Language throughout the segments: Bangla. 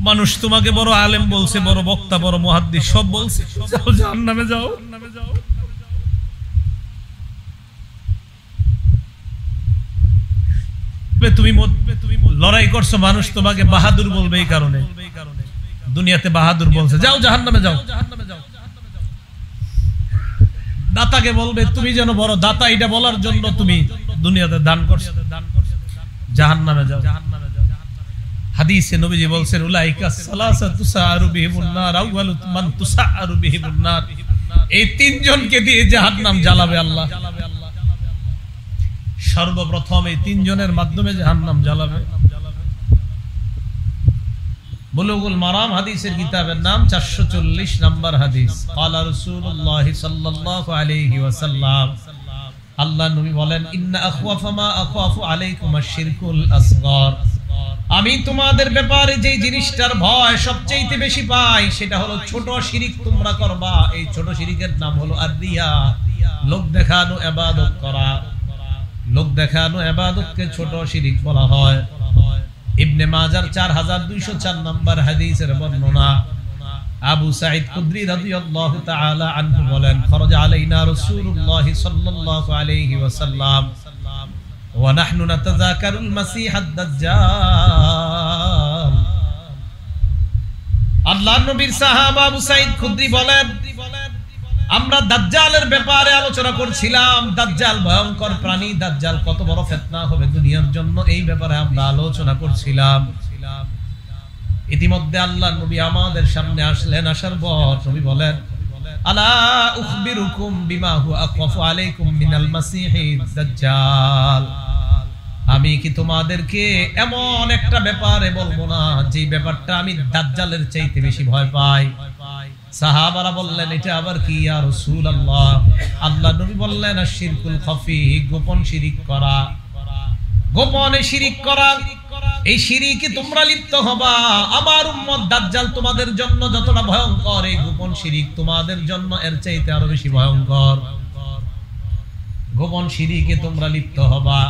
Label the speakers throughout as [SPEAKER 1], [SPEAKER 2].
[SPEAKER 1] মানুষ তোমাকে বড় আলেম বলছে, বড় বক্তা, বড় মুহাদ্দিস সব বলছে, যাও জাহান্নামে যাও। তুমি লড়াই করছো, মানুষ তোমাকে বাহাদুর বলবে এই কারণে, দুনিয়াতে বাহাদুর বলছে, যাও জাহান্নামে যাও। দাতাকে বলবে তুমি যেন বড় দাতা, এটা বলার জন্য তুমি দুনিয়াতে দান করছো, জাহান্নামে যাও। হাদিসে নবীজি বলছেন উলাইকা সালাসাতু সাআরু বিহিমুন নার আউয়ালু মান তুসাআরু বিহিমুন নার, এই তিনজনকে দিয়ে জাহান্নাম জ্বালাবে আল্লাহ। সর্বপ্রথম এই তিনজনের মাধ্যমে জাহান্নাম জ্বালাবে। বুলুগুল মারাম হাদিসের কিতাবের নাম 440 নম্বর হাদিস। ক্বালা রাসূলুল্লাহ সাল্লাল্লাহু আলাইহি ওয়াসাল্লাম, আল্লাহ নবী বলেন ইন্না আখওয়াফা মা আখাফু আলাইকুম আশ-শিরকুল আসগর, আমি তোমাদের ব্যাপারে যে জিনিসটার ভয় সবচেয়ে বেশি পাই সেটা হলো ছোট শিরিক তোমরা করবা। এই ছোট শিরিকের নাম হলো আর-রিয়া, লোক দেখানো ইবাদত করা। লোক দেখানো ইবাদতকে ছোট শিরিক বলা হয়। ইবনে মাজার 4204 নম্বর হাদিসের বর্ণনা। আবু সাঈদ খুদরি রাদিয়াল্লাহু তাআলা আনহু বলেন খরজা আলাইনা রাসূলুল্লাহ সাল্লাল্লাহু আলাইহি ওয়াসাল্লাম ওয়া নাহনু নাতাযাকারুল মাসীহাদ দাজ্জাল। আল্লাহর নবীর সাহাবা আবু সাঈদ খুদরি বলেন আমরা দাজ্জালের ব্যাপারে আলোচনা করছিলাম। দাজ্জাল ভয়ঙ্কর প্রাণী, দাজ্জাল কত বড় ফিতনা হবে দুনিয়ার জন্য, এই ব্যাপারে আমরা আলোচনা করছিলাম। ইতিমধ্যে আল্লাহর নবী আমাদের সামনে আসলেন। আসার পর নবী বলেন আলা উখবিরুকুম বিমা হুয়া আখাফু আলাইকুম মিনাল মাসীহিদ দাজ্জাল, আমি কি তোমাদেরকে এমন একটা ব্যাপারে বলবো না যে ব্যাপারটা আমি দাজ্জালের চাইতে বেশি ভয় পাই? সাহাবারা বললেন এটা আবার কি ইয়া রাসূলুল্লাহ? আল্লাহ নবী বললেন আশ-শিরকুল খাফি, গোপন শিরিক করা। গোপনে শিরিক করা, এই শিরিকে তোমরা লিপ্ত হবা। আমার উম্মত দাজ্জাল তোমাদের জন্য যতটা ভয়ঙ্কর, এই গোপন শিরিক তোমাদের জন্য এর চাইতে আরো বেশি ভয়ঙ্কর। গোপন শিরিকে তোমরা লিপ্ত হবা।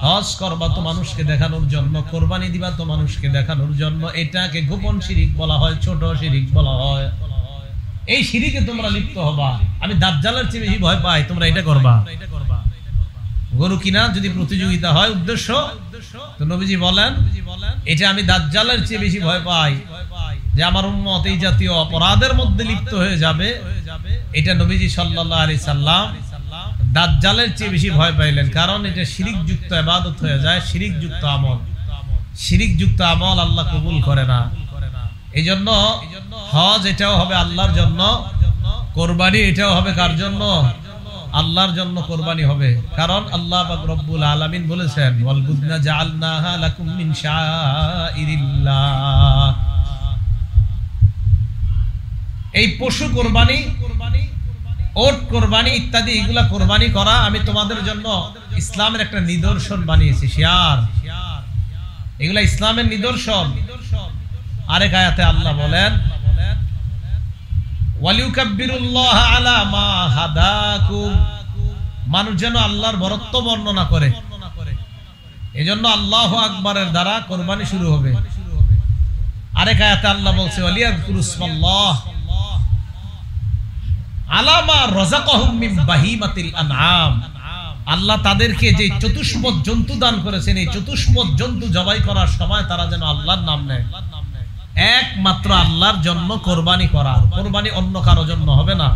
[SPEAKER 1] হজ করবা তো মানুষকে দেখানোর জন্য, কুরবানি দিবা তো মানুষকে দেখানোর জন্য, এটাকে গোপন শিরিক বলা হয়, ছোট শিরিক বলা হয়। এই শিরিকে তোমরা লিপ্ত হবা। আমি দাজ্জালের চেয়ে বেশি ভয় পাই, তোমরা এটা করবা। গরু কিনা যদি প্রতিযোগিতা হয় উদ্দেশ্য, তো নবীজি বলেন এটা আমি দাজ্জালের চেয়ে বেশি ভয় পাই যে আমার উম্মত এই জাতীয় অপরাধের মধ্যে লিপ্ত হয়ে যাবে। এটা নবীজি সাল্লাল্লাহু আলাইহি সাল্লাম দাজ্জালের চেয়ে বেশি ভয় পাইলেন, কারণ এটা শিরিক যুক্ত ইবাদত হয়ে যায়, শিরিক যুক্ত আমল। শিরিক যুক্ত আমল আল্লাহ কবুল করে না। এইজন্য হজ এটাও হবে আল্লাহর জন্য, কুরবানি এটাও হবে কার জন্য? আল্লাহর জন্য কুরবানি হবে। কারণ আল্লাহ পাক রব্বুল আলামিন বলেছেন ওয়াল বুদনা জাআলনাহা লাকুম মিন শাআইরিল্লাহ, এই পশু কুরবানি, ওট কুরবানি ইত্যাদি এগুলা কুরবানি করা আমি তোমাদের জন্য ইসলামের একটা নিদর্শন বানিয়েছি, শিয়ার। এগুলা ইসলামের নিদর্শন। আরেক আয়াতে আল্লাহ বলেন ওয়ালিউকাব্বিরুল্লাহ আলা মা হাদাকুম, মানুষ যেন আল্লাহর বরত্ব বর্ণনা করে। এজন্য আল্লাহু আকবারের দ্বারা কুরবানি শুরু হবে। আরেক আয়াতে আল্লাহ বলছে ওয়ালিয়াযকুরুসমাল্লাহ আলা মা রাযাকাহুম মিন বাহিমাতিল আনআম, আল্লাহ তাদেরকে যে চতুষ্পদ জন্তু দান করেছেন, এই চতুষ্পদ জন্তু জবাই করার সময় তারা যেন আল্লাহর নাম নেয়। একমাত্র আল্লাহর জন্য কুরবানি করা, কুরবানি অন্য কারো জন্য হবে না।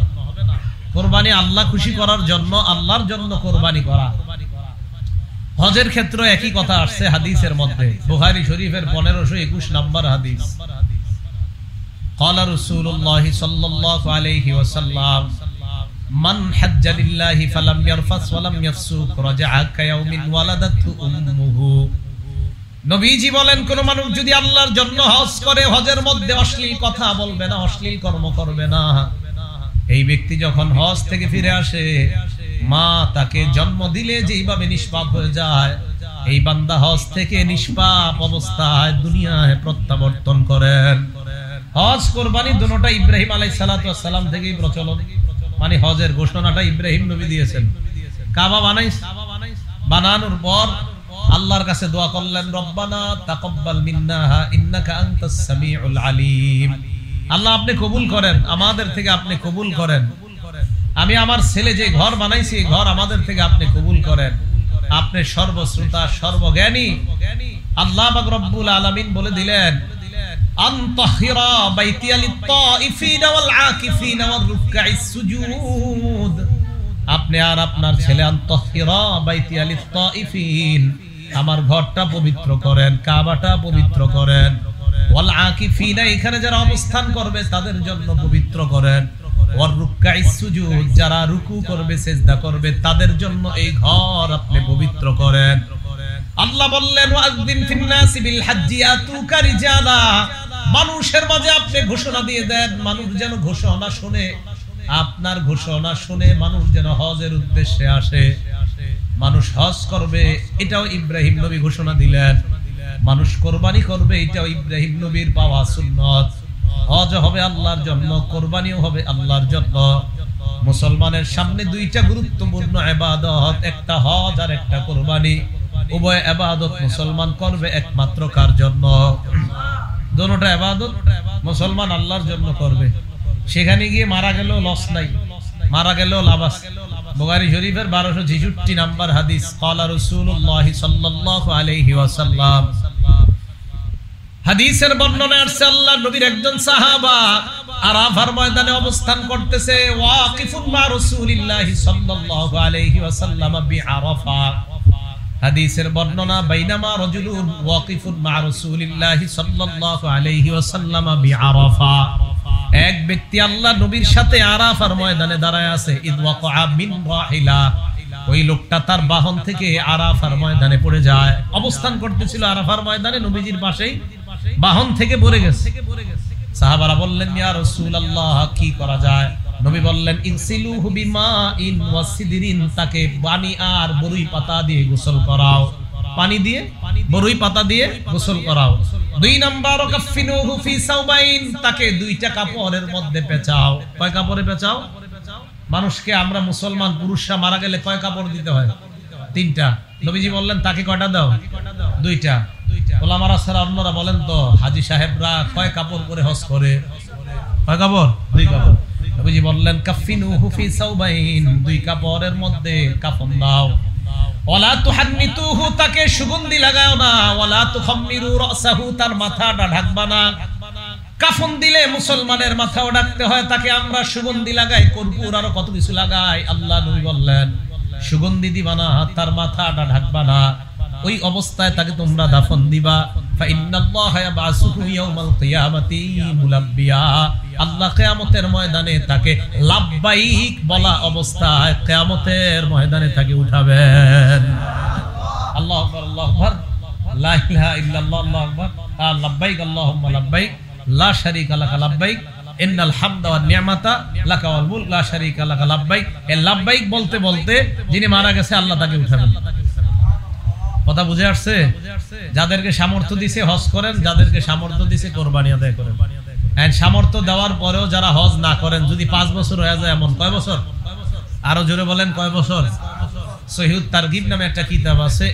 [SPEAKER 1] কুরবানি আল্লাহ খুশি করার জন্য, আল্লাহর জন্য কুরবানি করা। হজের ক্ষেত্রে একই কথা আসছে হাদিসের মধ্যে, বুখারী শরীফের 1521 নম্বর হাদিস। ক্বালা রাসূলুল্লাহ সাল্লাল্লাহু আলাইহি ওয়াসাল্লাম মান হাজ্জা লিল্লাহি ফালাম ইয়ারফাস ওয়া লাম ইয়াফসুক রাজা'a কায়াউমিন ওয়ালাদাতহু উম্মুহু। নবীজি বলেন কোন মানুষ যদি আল্লাহর জন্য হজ করে, হজের মধ্যে অশ্লীল কথা বলবে না, অশ্লীল কর্ম করবে না, এই ব্যক্তি যখন হজ থেকে ফিরে আসে, মা তাকে জন্ম দিলে যেইভাবে নিষ্পাপ হয়ে যায়, এই বান্দা হজ থেকে নিষ্পাপ অবস্থায় দুনিয়ায় প্রত্যাবর্তন করেন। হজ কোরবানি দুটোটা ইব্রাহিম আলাইহিস সালাতু ওয়াস সালাম থেকেই প্রচলন। মানে হজের ঘোষণাটা ইব্রাহিম নবী দিয়েছেন। কাবা বানানোর পর আল্লাহর কাছে দোয়া করলেন, রব্বানা তাকাব্বাল মিন্না ইন্নাকা আনতাস সামিউল আলিম। আল্লাহ আপনি কবুল করেন, আমাদের থেকে আপনি কবুল করেন। আমি আমার ছেলে যে ঘর বানাইছি ঘর আমাদের থেকে আপনি কবুল করেন। আপনি সর্বশ্রোতা সর্বজ্ঞানী। আল্লাহ পাক রব্বুল আলামিন বলে দিলেন, আনতাহিরা বাইতিয়া লিত-তাইফিনা ওয়াল আকিফিনা ওয়ার রুকআইস সুজুদ। আপনি আর আপনার ছেলে আনতাহিরা বাইতিয়া লিত-তাইফিন, আমার ঘরটা পবিত্র করেন, কাবাটা পবিত্র করেন। ওয়াল আকিফিনা, এখানে যারা অবস্থান করবে তাদের জন্য পবিত্র করেন। ওয়ার রুকআইস সুজুদ, যারা রুকু করবে সিজদা করবে তাদের জন্য এই ঘর আপনি পবিত্র করেন। আল্লাহ বললেন, ওয়াযদিন ফিন নাসি বিল হাজ্জি আতুকা রিজালা। মানুষের মাঝে আপনি ঘোষণা দিয়ে দেন, মানুষ যেন ঘোষণা শুনে, আপনার ঘোষণা শুনে মানুষ যেন হজের উদ্দেশ্যে আসে, মানুষ হজ করবে। এটাও ইব্রাহিম নবী ঘোষণা দিলেন। মানুষ কোরবানি করবে, এটাও ইব্রাহিম নবীর পাওয়া সুন্নাত। হজ হবে আল্লাহর জন্য, কোরবানিও হবে আল্লাহর জন্য। মুসলমানের সামনে দুইটা গুরুত্বপূর্ণ ইবাদত, একটা হজ আর একটা কোরবানি। উভয় ইবাদত মুসলমান করবে একমাত্র কার জন্য? দুটোটা ইবাদত মুসলমান আল্লাহর জন্য করবে। সেখানে গিয়ে মারা গেল লস নাই, মারা গেল লাভ আছে। বুখারী শরীফের 1266 নাম্বার হাদিস, ক্বালা রাসূলুল্লাহ সাল্লাল্লাহু আলাইহি ওয়াসাল্লাম। হাদিসের বর্ণনা আসছে, আল্লাহর নবীর একজন সাহাবা আরাফার ময়দানে অবস্থান করতেছে, ওয়াকিফুন মা রাসূলিল্লাহ সাল্লাল্লাহু আলাইহি ওয়াসাল্লাম বিআরাফা। হাদিসের বর্ণনা, বাইনামা রাজুলুন ওয়াকিফুন মা রাসূলিল্লাহ সাল্লাল্লাহু আলাইহি ওয়াসাল্লাম বিআরাফা। এক ব্যক্তি আল্লাহর নবীর সাথে আরাফার ময়দানে দাঁড়ায় আছে। ইদ ওয়াকা মিন রাহিলা, ওই লোকটা তার বাহন থেকে আরাফার ময়দানে পড়ে যায়। অবস্থান করতেছিল আরাফার ময়দানে, নবীজির পাশেই বাহন থেকে পড়ে গেছে। সাহাবারা বললেন, ইয়া রাসূলুল্লাহ, কি করা যায়? নবী বললেন, ইনসিলুহু বিমাইন ওয়া সিদরিন, তাকে পানি আর বরই পাতা দিয়ে গোসল করাও। পানি দিয়ে বরই পাতা দিয়ে গোসল করাও। দুই নাম্বার, কাফিনুহু ফি সাওবাইন, তাকে দুইটা কাপড়ের মধ্যে পেঁচাও। কয় কাপড়ে পেঁচাও? মানুষকে আমরা মুসলমান পুরুষরা মারা গেলে কয় কাপড় দিতে হয়? 3টা। নবীজি বললেন, তাকে কয়টা দাও? 2টা। ওলামারা ছাড়া অন্যরা বলেন তো, হাজী সাহেবরা কয় কাপড় পরে হজ করে? কয় কাপড়? 2 কাপড়। নবীজি বললেন, কাফিনুহু ফি সাওবাইন, 2 কাপড়ের মধ্যে কাফন দাও। ওয়ালা তুহান্নিতুহু, তাকে সুগন্ধি লাগাও না। ওয়ালা তুখাম্মিরু রাসাহু, তার মাথাটা ঢাকবা না। কাফন দিলে মুসলমানের মাথাও ঢাকতে হয়, তাকে আমরা সুগন্ধি লাগাই, কর্পূর আরো কত কিছু লাগাই। আল্লাহ নবী বললেন, সুগন্ধি দিবা না, তার মাথাটা ঢাকবা না। ওই অবস্থায় তাকে তোমরা দাফন দিবা। ফা ইন্নাল্লাহা ইয়াবআসুহু ইয়াউমাল কিয়ামাতি মুলাব্বিয়া, আল্লাহ কিয়ামতের ময়দানে তাকে লাব্বাইক বলা অবস্থায় কিয়ামতের ময়দানে তাকে উঠাবেন। আল্লাহু আকবার, আল্লাহু আকবার, লা ইলাহা ইল্লাল্লাহ, আল্লাহু আকবার, লাব্বাইক আল্লাহুম্মা লাব্বাইক, লা শারীকা লাকা লাব্বাইক, ইন্নাল হামদা ওয়ান নি'মাতা লাকা ওয়াল মুলক, লা শারীকা লাকা লাব্বাইক। এই লাব্বাইক বলতে বলতে যিনি মারা গেছে আল্লাহ তাকে উঠাবেন। কথা বুঝে আসছে? যাদেরকে সামর্থ্য দিছে হজ করেন, যাদেরকে সামর্থ্য দিছে কোরবানি আদায় করেন। এন্ড সামর্থ্য দেওয়ার পরেও যারা হজ না করেন, যদি 5 বছর হয়ে যায়, এমন কয় বছর? আরো জোরে বলেন, কয় বছর? সহিহুত তারগিব নামে একটা কিতাব আছে,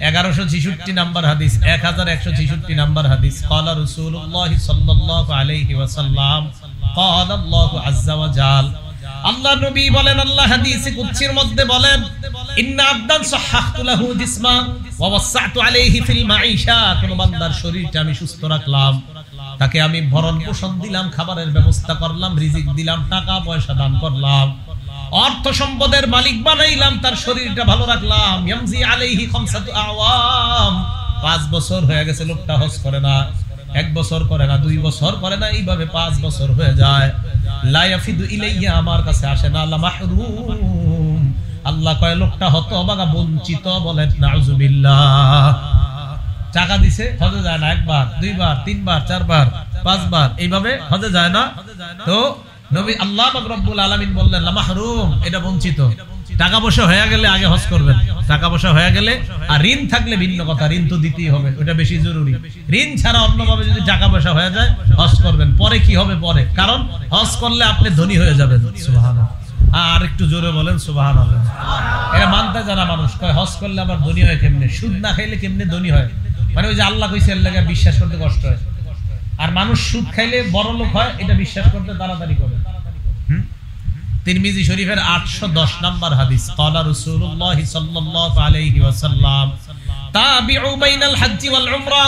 [SPEAKER 1] 1166 নাম্বার হাদিস, 1166 নাম্বার হাদিস। ক্বালা রাসূলুল্লাহ সাল্লাল্লাহু আলাইহি ওয়াসাল্লাম, ক্বালা আল্লাহু আযজা ওয়া জাল, আল্লাহ নবী বলেন, আল্লাহ হাদিসে কুদসির মধ্যে বলেন, ইন্না আবদান সাহহাতু লাহু জিসমা ওয়া ওয়াসআতু আলাইহি ফিল মাঈশা, কোন বান্দার শরীরটা আমি সুস্থ রাখলাম, তাকে আমি ভরণ পোষণ দিলাম, খাবারের ব্যবস্থা করলাম, রিজিক দিলাম, টাকা পয়সা দান করলাম, অর্থ সম্পদের মালিক বানাইলাম, তার শরীরটা ভালো রাখলাম। ইয়ামজি আলাইহি খামসাতু আওয়াম, 5 বছর হয়ে গেছে লোকটা হজ করে না, 1 বছর করে না, 2 বছর করে না, এইভাবে 5 বছর হয়ে যায়। লা ইয়াফিদু ইলাইয়া, আমার কাছে আসে না, লা মাহরুম, আল্লাহ কয় লোকটা হতভাগা, বঞ্চিত। বলেন নাউজুবিল্লাহ। টাকা দিছে, হজে যায় না, 1 বার, 2 বার, 3 বার, 4 বার, 5 বার, এইভাবে হজে যায় না। তো নবী আল্লাহ পাক রব্বুল আলামিন বললেন, লা মাহরুম, এটা বঞ্চিত। টাকা পয়সা হয়ে গেলে আগে হজ করবেন, টাকা পয়সা হয়ে গেলে। আর ঋণ থাকলে ভিন্ন কথা, ঋণ তো দিতেই হবে, ওটা বেশি জরুরি। ঋণ ছাড়া অন্যভাবে যদি টাকা পয়সা হয়ে যায় হজ করবেন। পরে কি হবে পরে, কারণ হজ করলে আপনি ধনী হয়ে যাবেন। সুবহানাল্লাহ। আর একটু জোরে বলেন সুবহানাল্লাহ। এটা মানতে জানা মানুষ কয় হজ করলে আবার ধনী হয় কেমনে, সুদ না খাইলে কেমনে ধনী হয়, মানে ওই যে আল্লাহ কইছে এর লাগা বিশ্বাস করতে কষ্ট হয়। আর মানুষ সুদ খাইলে বড় লোক হয়, এটা বিশ্বাস করতে তাড়াতাড়ি করে। তিরমিজি শরীফের 810 নম্বর হাদিস, ক্বালা রাসূলুল্লাহ সাল্লাল্লাহু আলাইহি ওয়াসাল্লাম তাবিউ বাইনাল হজ্জ ওয়াল উমরা,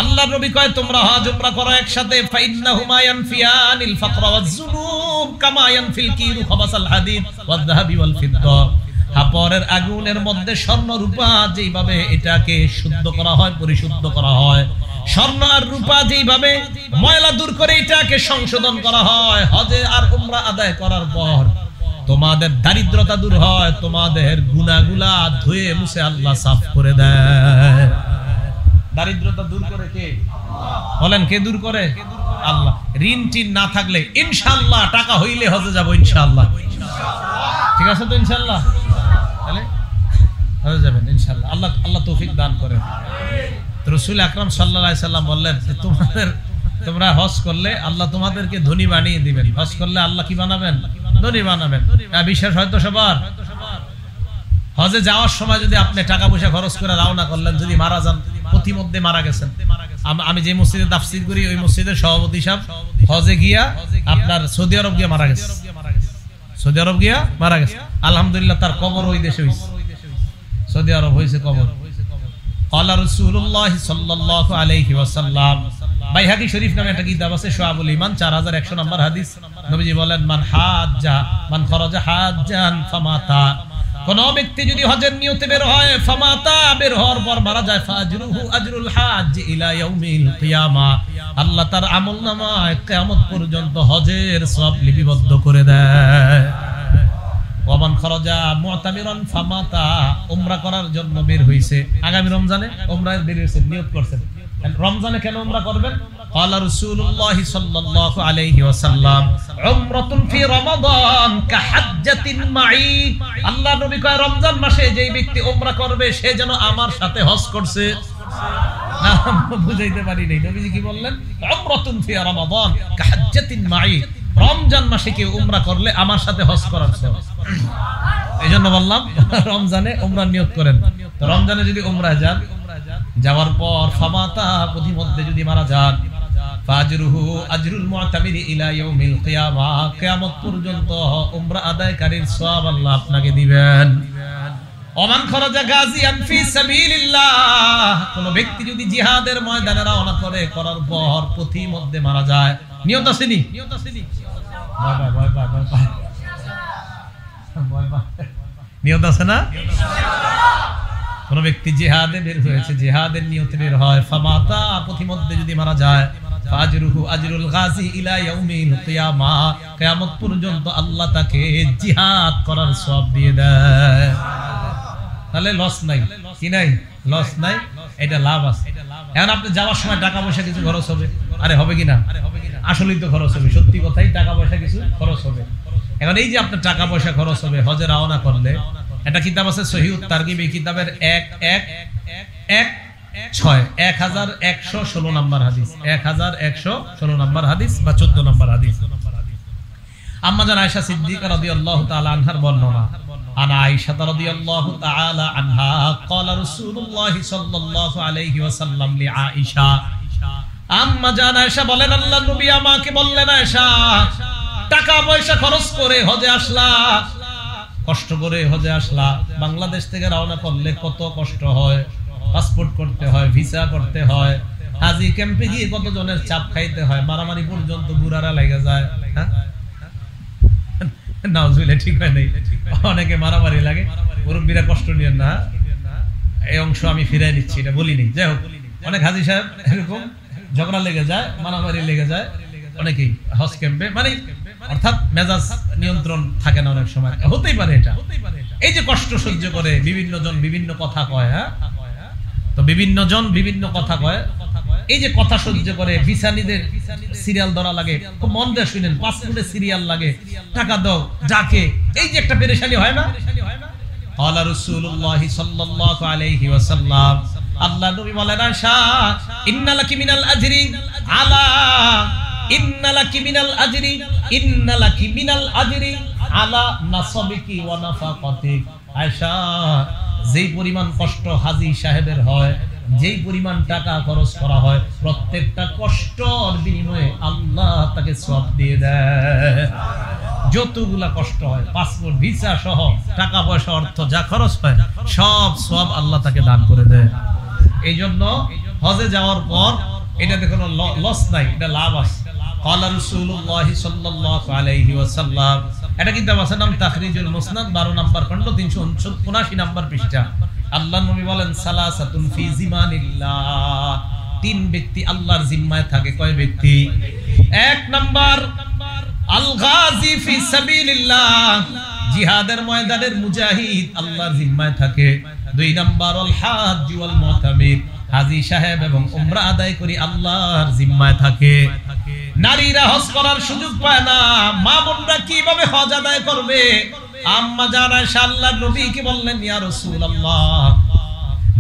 [SPEAKER 1] আল্লাহর নবী কয় তোমরা হজ উমরা করো একসাথে। ফাইন্নাহুমা ইয়ানফিয়ানিল ফাকর ওয়াজ যুনুব কামা ইয়ানফিল কিরু খাবাসাল হাদিদ ওয়াজ যাহাবি ওয়াল ফিদ্দা। হাপরের আগুনের মধ্যে স্বর্ণ রূপা যেইভাবে এটাকে শুদ্ধ করা হয়, পরিশুদ্ধ করা হয়, স্বর্ণ আর রূপা যেইভাবে ময়লা দূর করে এটাকে সংশোধন করা হয়, হজে আর উমরা আদায় করার পর তোমাদের দারিদ্রতা দূর হয়, তোমাদের গুনাহগুলা ধুয়ে মুছে আল্লাহ সাফ করে দেয়। দারিদ্রতা দূর করে কে? বলেন কে দূর করে? আল্লাহ। ঋণ টিন না থাকলে ইনশাআল্লাহ, টাকা হইলে হজে যাব ইনশাআল্লাহ। ঠিক আছে তো ইনশাআল্লাহ, তাহলে হজে যাবেন ইনশাআল্লাহ। আল্লাহ তৌফিক দান করেন। রাসূল আকরাম সাল্লাল্লাহু আলাইহি সাল্লাম বললেন তোমরা হজ করলে আল্লাহ তোমাদেরকে ধনী বানিয়ে দিবেন। হজ করলে আল্লাহ কি বানাবেন? ধনী বানাবেন। বিশ্বাস হয়তো সবার। হজে যাওয়ার সময় যদি আপনি টাকা পয়সা খরচ করে রওনা করলেন, যদি মারা যান, প্রতিমধ্যে মারা গেছেন। আমি যে মসজিদে তাফসীর করি ওই মসজিদের সভাপতি সাহেব হজে গিয়া আপনার সৌদি আরব গিয়া মারা গেছে। সৌদি আরব গিয়া মারা গেছে। আলহামদুলিল্লাহ তার কবর ওই দেশে হইছে, সৌদি আরব হইছে কবর। ক্বালা রাসূলুল্লাহ সাল্লাল্লাহু আলাইহি ওয়াসাল্লাম, বাইহাকি শরীফ নামে একটা কিতাব আছে, শুআবুল ঈমান 4100 নম্বর হাদিস। নবীজি বলেন মান খরাজা হাজ্জান ফামাতা, কোন ব্যক্তি যদি হজের নিয়তে বের হয়, ফামাতা বের হওয়ার পর মারা যায়, ফাজরুহু আজরুল হাজ্জ ইলা ইয়াউমিল কিয়ামা, আল্লাহ তার আমলনামায় কিয়ামত পর্যন্ত হজের সওয়াব লিপিবদ্ধ করে দেয়। ওয়ামান খরাজা মুতামিরান ফামাতা, উমরা করার জন্য বের হইছে, আগামী রমজানে উমরায় বের হইছে, নিয়ত করছেন। রমজানে কেন উমরা করবেন? ক্বালা রাসূলুল্লাহ সাল্লাল্লাহু আলাইহি ওয়াসাল্লাম উমরাতুন ফি রমাদান কাহাজ্জাতিন মাই, আল্লাহ নবী কয় রমজান মাসে যেই ব্যক্তি উমরা করবে সে যেন আমার সাথে হজ করছে। বুঝাইতে পারি নাই, নবীজি কি বললেন? উমরাতুন ফি রমাদান কাহাজ্জাতিন মাই, রমজান মাসে কেউ উমরা করলে আমার সাথে হজ করার সওয়াব। এইজন্য বললাম রমজানে উমরার নিয়ত করেন। তো রমজানে যদি উমরায় যান, যাওয়ার পর ফামাতা প্রতিমধ্যে যদি মারা যান, ফাজরুহু আজরুল মুতামিরি ইলা ইয়াউমিল কিয়ামা, কিয়ামত পর্যন্ত উমরা আদায়কারীর সওয়াব আল্লাহ আপনাকে দিবেন। ওমান খরাজা গাজিয়ান ফি সাবিলিল্লাহ, কোন ব্যক্তি যদি জিহাদের ময়দানে রওনা করে, করার পর প্রতিমধ্যে মারা যায়, নিয়ত আসেনি? নিয়ত আছে না? কোন ব্যক্তি জিহাদে বের হয়েছে, জিহাদের নিয়তে বের হয়, ফামাতা প্রতিমধ্যে যদি মারা যায়, ফাজরুহু আজরুল গাজি ইলা ইয়াউমিল কিয়ামা, কিয়ামত পর্যন্ত আল্লাহ তাকে জিহাদ করার সওয়াব দিয়ে দেয়। তাহলে লস নাই, কি নাই? লস নাই, এটা লাভ আছে। এখন আপনি যাওয়ার সময় টাকা পয়সা কিছু খরচ হবে, আরে হবে কিনা? আসলেই তো খরচ হবে, সত্যি কথাই টাকা পয়সা কিছু খরচ হবে। এখন এই যে আপনার টাকা পয়সা খরচ হবে হজে রওনা করলে, একটা কিতাব আছে সহিহুত তারগিব, এই কিতাবের 1116 নম্বর হাদিস, 1116 নম্বর হাদিস বা 14 নম্বর হাদিস। আম্মা জান আয়েশা সিদ্দিকা রাদিয়াল্লাহু তাআলা আনহার বর্ণনা, আনা আয়েশা রাদিয়াল্লাহু তাআলা আনহা ক্বালা রাসূলুল্লাহ সাল্লাল্লাহু আলাইহি ওয়াসাল্লাম লি আয়েশা, আম্মা জান আয়েশা বলেন আল্লাহর নবী আমাকে বললেন, আয়েশা টাকা পয়সা খরচ করে হজে আসলা, কষ্ট করে হজে আসলা, বাংলাদেশ থেকে রওনা করলে কত কষ্ট হয়, পাসপোর্ট করতে হয়, ভিসা করতে হয়, হাজি ক্যাম্পে গিয়ে কত জনের চাপ খাইতে হয়, মারামারি পর্যন্ত বুড়ারা লেগে যায়। নাউজুবিল্লাহ, ঠিক হয় নাই? অনেকে মারামারি লাগে, মুরব্বীরা কষ্ট নিয়েন না, এই অংশ আমি ফিরাই নিচ্ছি, এটা বলিনি। যাই হোক, অনেক হাজি সাহেব এরকম ঝগড়া লেগে যায়, মারামারি লেগে যায় অনেকেই হজ ক্যাম্পে, মানে অর্থাৎ মেজাজ নিয়ন্ত্রণ থাকে না অনেক সময়, হতেই পারে এটা। এই যে কষ্ট সহ্য করে বিভিন্ন জন বিভিন্ন কথা কয়, হ্যাঁ, তো বিভিন্ন জন বিভিন্ন কথা কয়, এই যে কথা সহ্য করে, ভিসানিদের সিরিয়াল ধরা লাগে, খুব মন দিয়ে শুনেন, পাসপোর্টের সিরিয়াল লাগে, টাকা দাও যাকে, এই যে একটা পেরেশানি হয় না, ক্বালা রাসূলুল্লাহ সাল্লাল্লাহু আলাইহি ওয়াসাল্লাম, আল্লাহ নবী বলেন, আয়েশা ইন্নালাকি মিনাল আজরি আলা ইন্নালাকি মিনাল আজরি ইন্নালাকি মিনাল আজরি আলা নাসাবিকি ওয়া নাফাকাতিক। আয়েশা, যেই পরিমাণ কষ্ট হাজী সাহেবের হয়, যেই পরিমাণ টাকা খরচ করা হয়, প্রত্যেকটা কষ্টর বিনিময়ে আল্লাহ তাকে সওয়াব দিয়ে দেয়। যতগুলা কষ্ট হয়, পাসপোর্ট ভিসা সহ টাকা পয়সা অর্থ যা খরচ হয়, সব সওয়াব আল্লাহ তাকে দান করে দেয়। এই জন্য হজে যাওয়ার পর এটাতে কোনো লস নাই, এটা লাভ আছে। ক্বালা রাসূলুল্লাহ সাল্লাল্লাহু আলাইহি ওয়াসাল্লাম, এটা কিতাব আছে নাম তাখরিজুল মুসনাদ, 12 নম্বর খণ্ড, 379 নম্বর পৃষ্ঠা। আল্লাহ নবী বলেন, সালাসাতুন ফি জিমানিল্লাহ, 3 ব্যক্তি আল্লাহর জিম্মায় থাকে। কয় ব্যক্তি? 1 নাম্বার আল গাজী ফি সাবিলিল্লাহ, জিহাদের ময়দানের মুজাহিদ আল্লাহর জিম্মায় থাকে। 2 নাম্বার আল হাজ্জ ওয়াল মুতামির, হাজী সাহেব এবং উমরা আদায় করি আল্লাহর জিম্মায় থাকে। নারীরা হজ করার সুযোগ পায় না, মা বোনরা কিভাবে হজ আদায় করবে? আম্মা জান আয়েশা আল্লাহর নবীকে বললেন, ইয়া রাসূলুল্লাহ,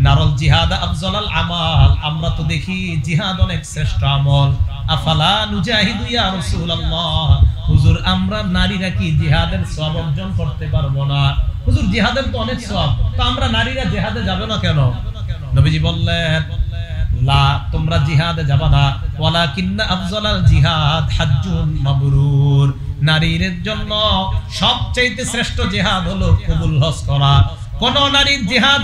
[SPEAKER 1] নারল জিহাদ আফজালাল আমাল, আমরা তো দেখি জিহাদ অনেক শ্রেষ্ঠ আমল। আফালা নুজাহিদু ইয়া রাসূলুল্লাহ, হুজুর আমরা নারীরা কি জিহাদের সওয়াব অর্জন করতে পারবো না? হুজুর জিহাদের তো অনেক সওয়াব, তো আমরা নারীরা জিহাদে যাবে না কেন? নবীজি বললেন, লা, তোমরা জিহাদে যাবা না, ওয়ালাকিন্না আফজালাল জিহাদ হাজ্জুন মাবরুর, নারীর জন্য সবচেয়ে শ্রেষ্ঠ জিহাদ হলো কবুল হজ করা। কোন নারীর জিহাদ,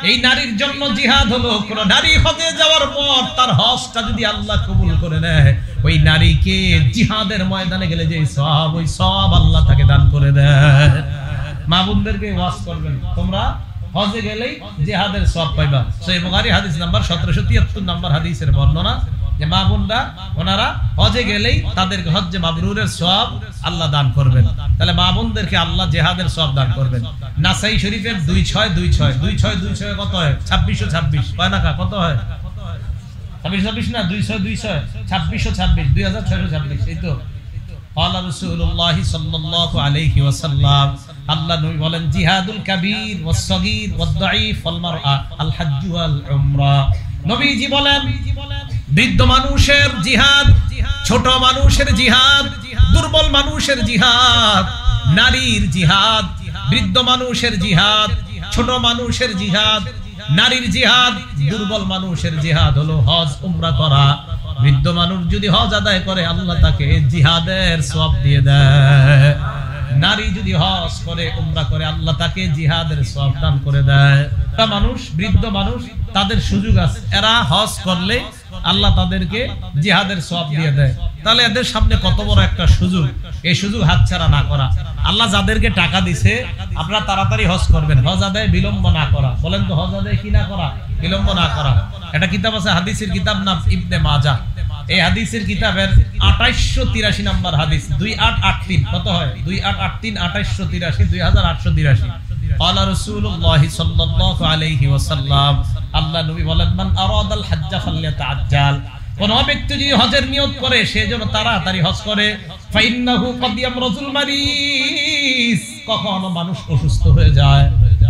[SPEAKER 1] এই নারীর জন্য জিহাদ হলো কোন নারী হজে যাওয়ার পর তার হজটা যদি আল্লাহ কবুল করে নেয়, ওই নারীকে জিহাদের ময়দানে গেলে যে সওয়াব, ওই সওয়াব আল্লাহ তাকে দান করে দেয়। মা বোনদেরকে ওয়াজ করবেন, তোমরা হজে গেলেই জিহাদের সওয়াব পাইবা। সহিহ বুখারী হাদিস নাম্বার 1773 নম্বর হাদিসের বর্ণনা, যে মা বোনরা ওনারা হজে গেলেই তাদের হজ্জে মাবরুরের সওয়াব আল্লাহ দান করবেন। তাহলে মা বোনদেরকে আল্লাহ জিহাদের সওয়াব দান করবেন। নাসাই শরীফের 2626 কত হয়? 2626 কয় না, কত হয়? 2626 না, 2626 2626 এই তো। ক্বালা রাসূলুল্লাহ সাল্লাল্লাহু আলাইহি ওয়াসাল্লাম, আল্লাহ নবী বলেন, জিহাদুল কাবীর ওয়াস সাগীর ওয়াদ দাঈফ ওয়াল মারআ আল হজ্জ ওয়াল উমরা। নবীজি বলেন, বৃদ্ধ মানুষের জিহাদ, ছোট মানুষের জিহাদ, দুর্বল মানুষের জিহাদ, নারীর জিহাদ, বৃদ্ধ মানুষের জিহাদ, ছোট মানুষের জিহাদ, নারীর জিহাদ, দুর্বল মানুষের জিহাদ হলো হজ উমরা করা। বৃদ্ধ মানুষ যদি হজ আদায় করে আল্লাহ তাকে জিহাদের সওয়াব দিয়ে দেয়। নারী যদি হজ করে উমরা করে আল্লাহ তাকে জিহাদের সওয়াব দান করে দেয়। মানুষ, বৃদ্ধ মানুষ, তাদের সুযোগ আছে, এরা হজ করলে আল্লাহ তাদেরকে জিহাদের সওয়াব দিয়ে দেয়। তাহলে এদের সামনে কত বড় একটা সুযোগ, এই সুযোগ হাতছাড়া না করা। আল্লাহ যাদেরকে টাকা দিছে, আপনারা তাড়াতাড়ি হজ করবেন, হজ আদায় বিলম্ব না করা। বলেন তো, হজ আদায় কি না করা? বিলম্ব না করা। একটা কিতাব আছে, হাদিসের কিতাব, নাম ইবনে মাজাহ। এই হাদিসের কিতাবের 2883 নম্বর হাদিস, 2883 কত হয়? 2883 2883 2883। ক্বালা রাসূলুল্লাহ সাল্লাল্লাহু আলাইহি ওয়াসাল্লাম, আল্লাহ নবী বলেন, মান আরাদাল হজ্জ ফালইয়াতাআজ্জাল, কোন ব্যক্তি যদি হজের নিয়ত করে সে যেন তাড়াতাড়ি হজ করে। ফাইন্নাহু ক্বাদ ইয়ামরাজুল মারিস, কখনো মানুষ অসুস্থ হয়ে যায়,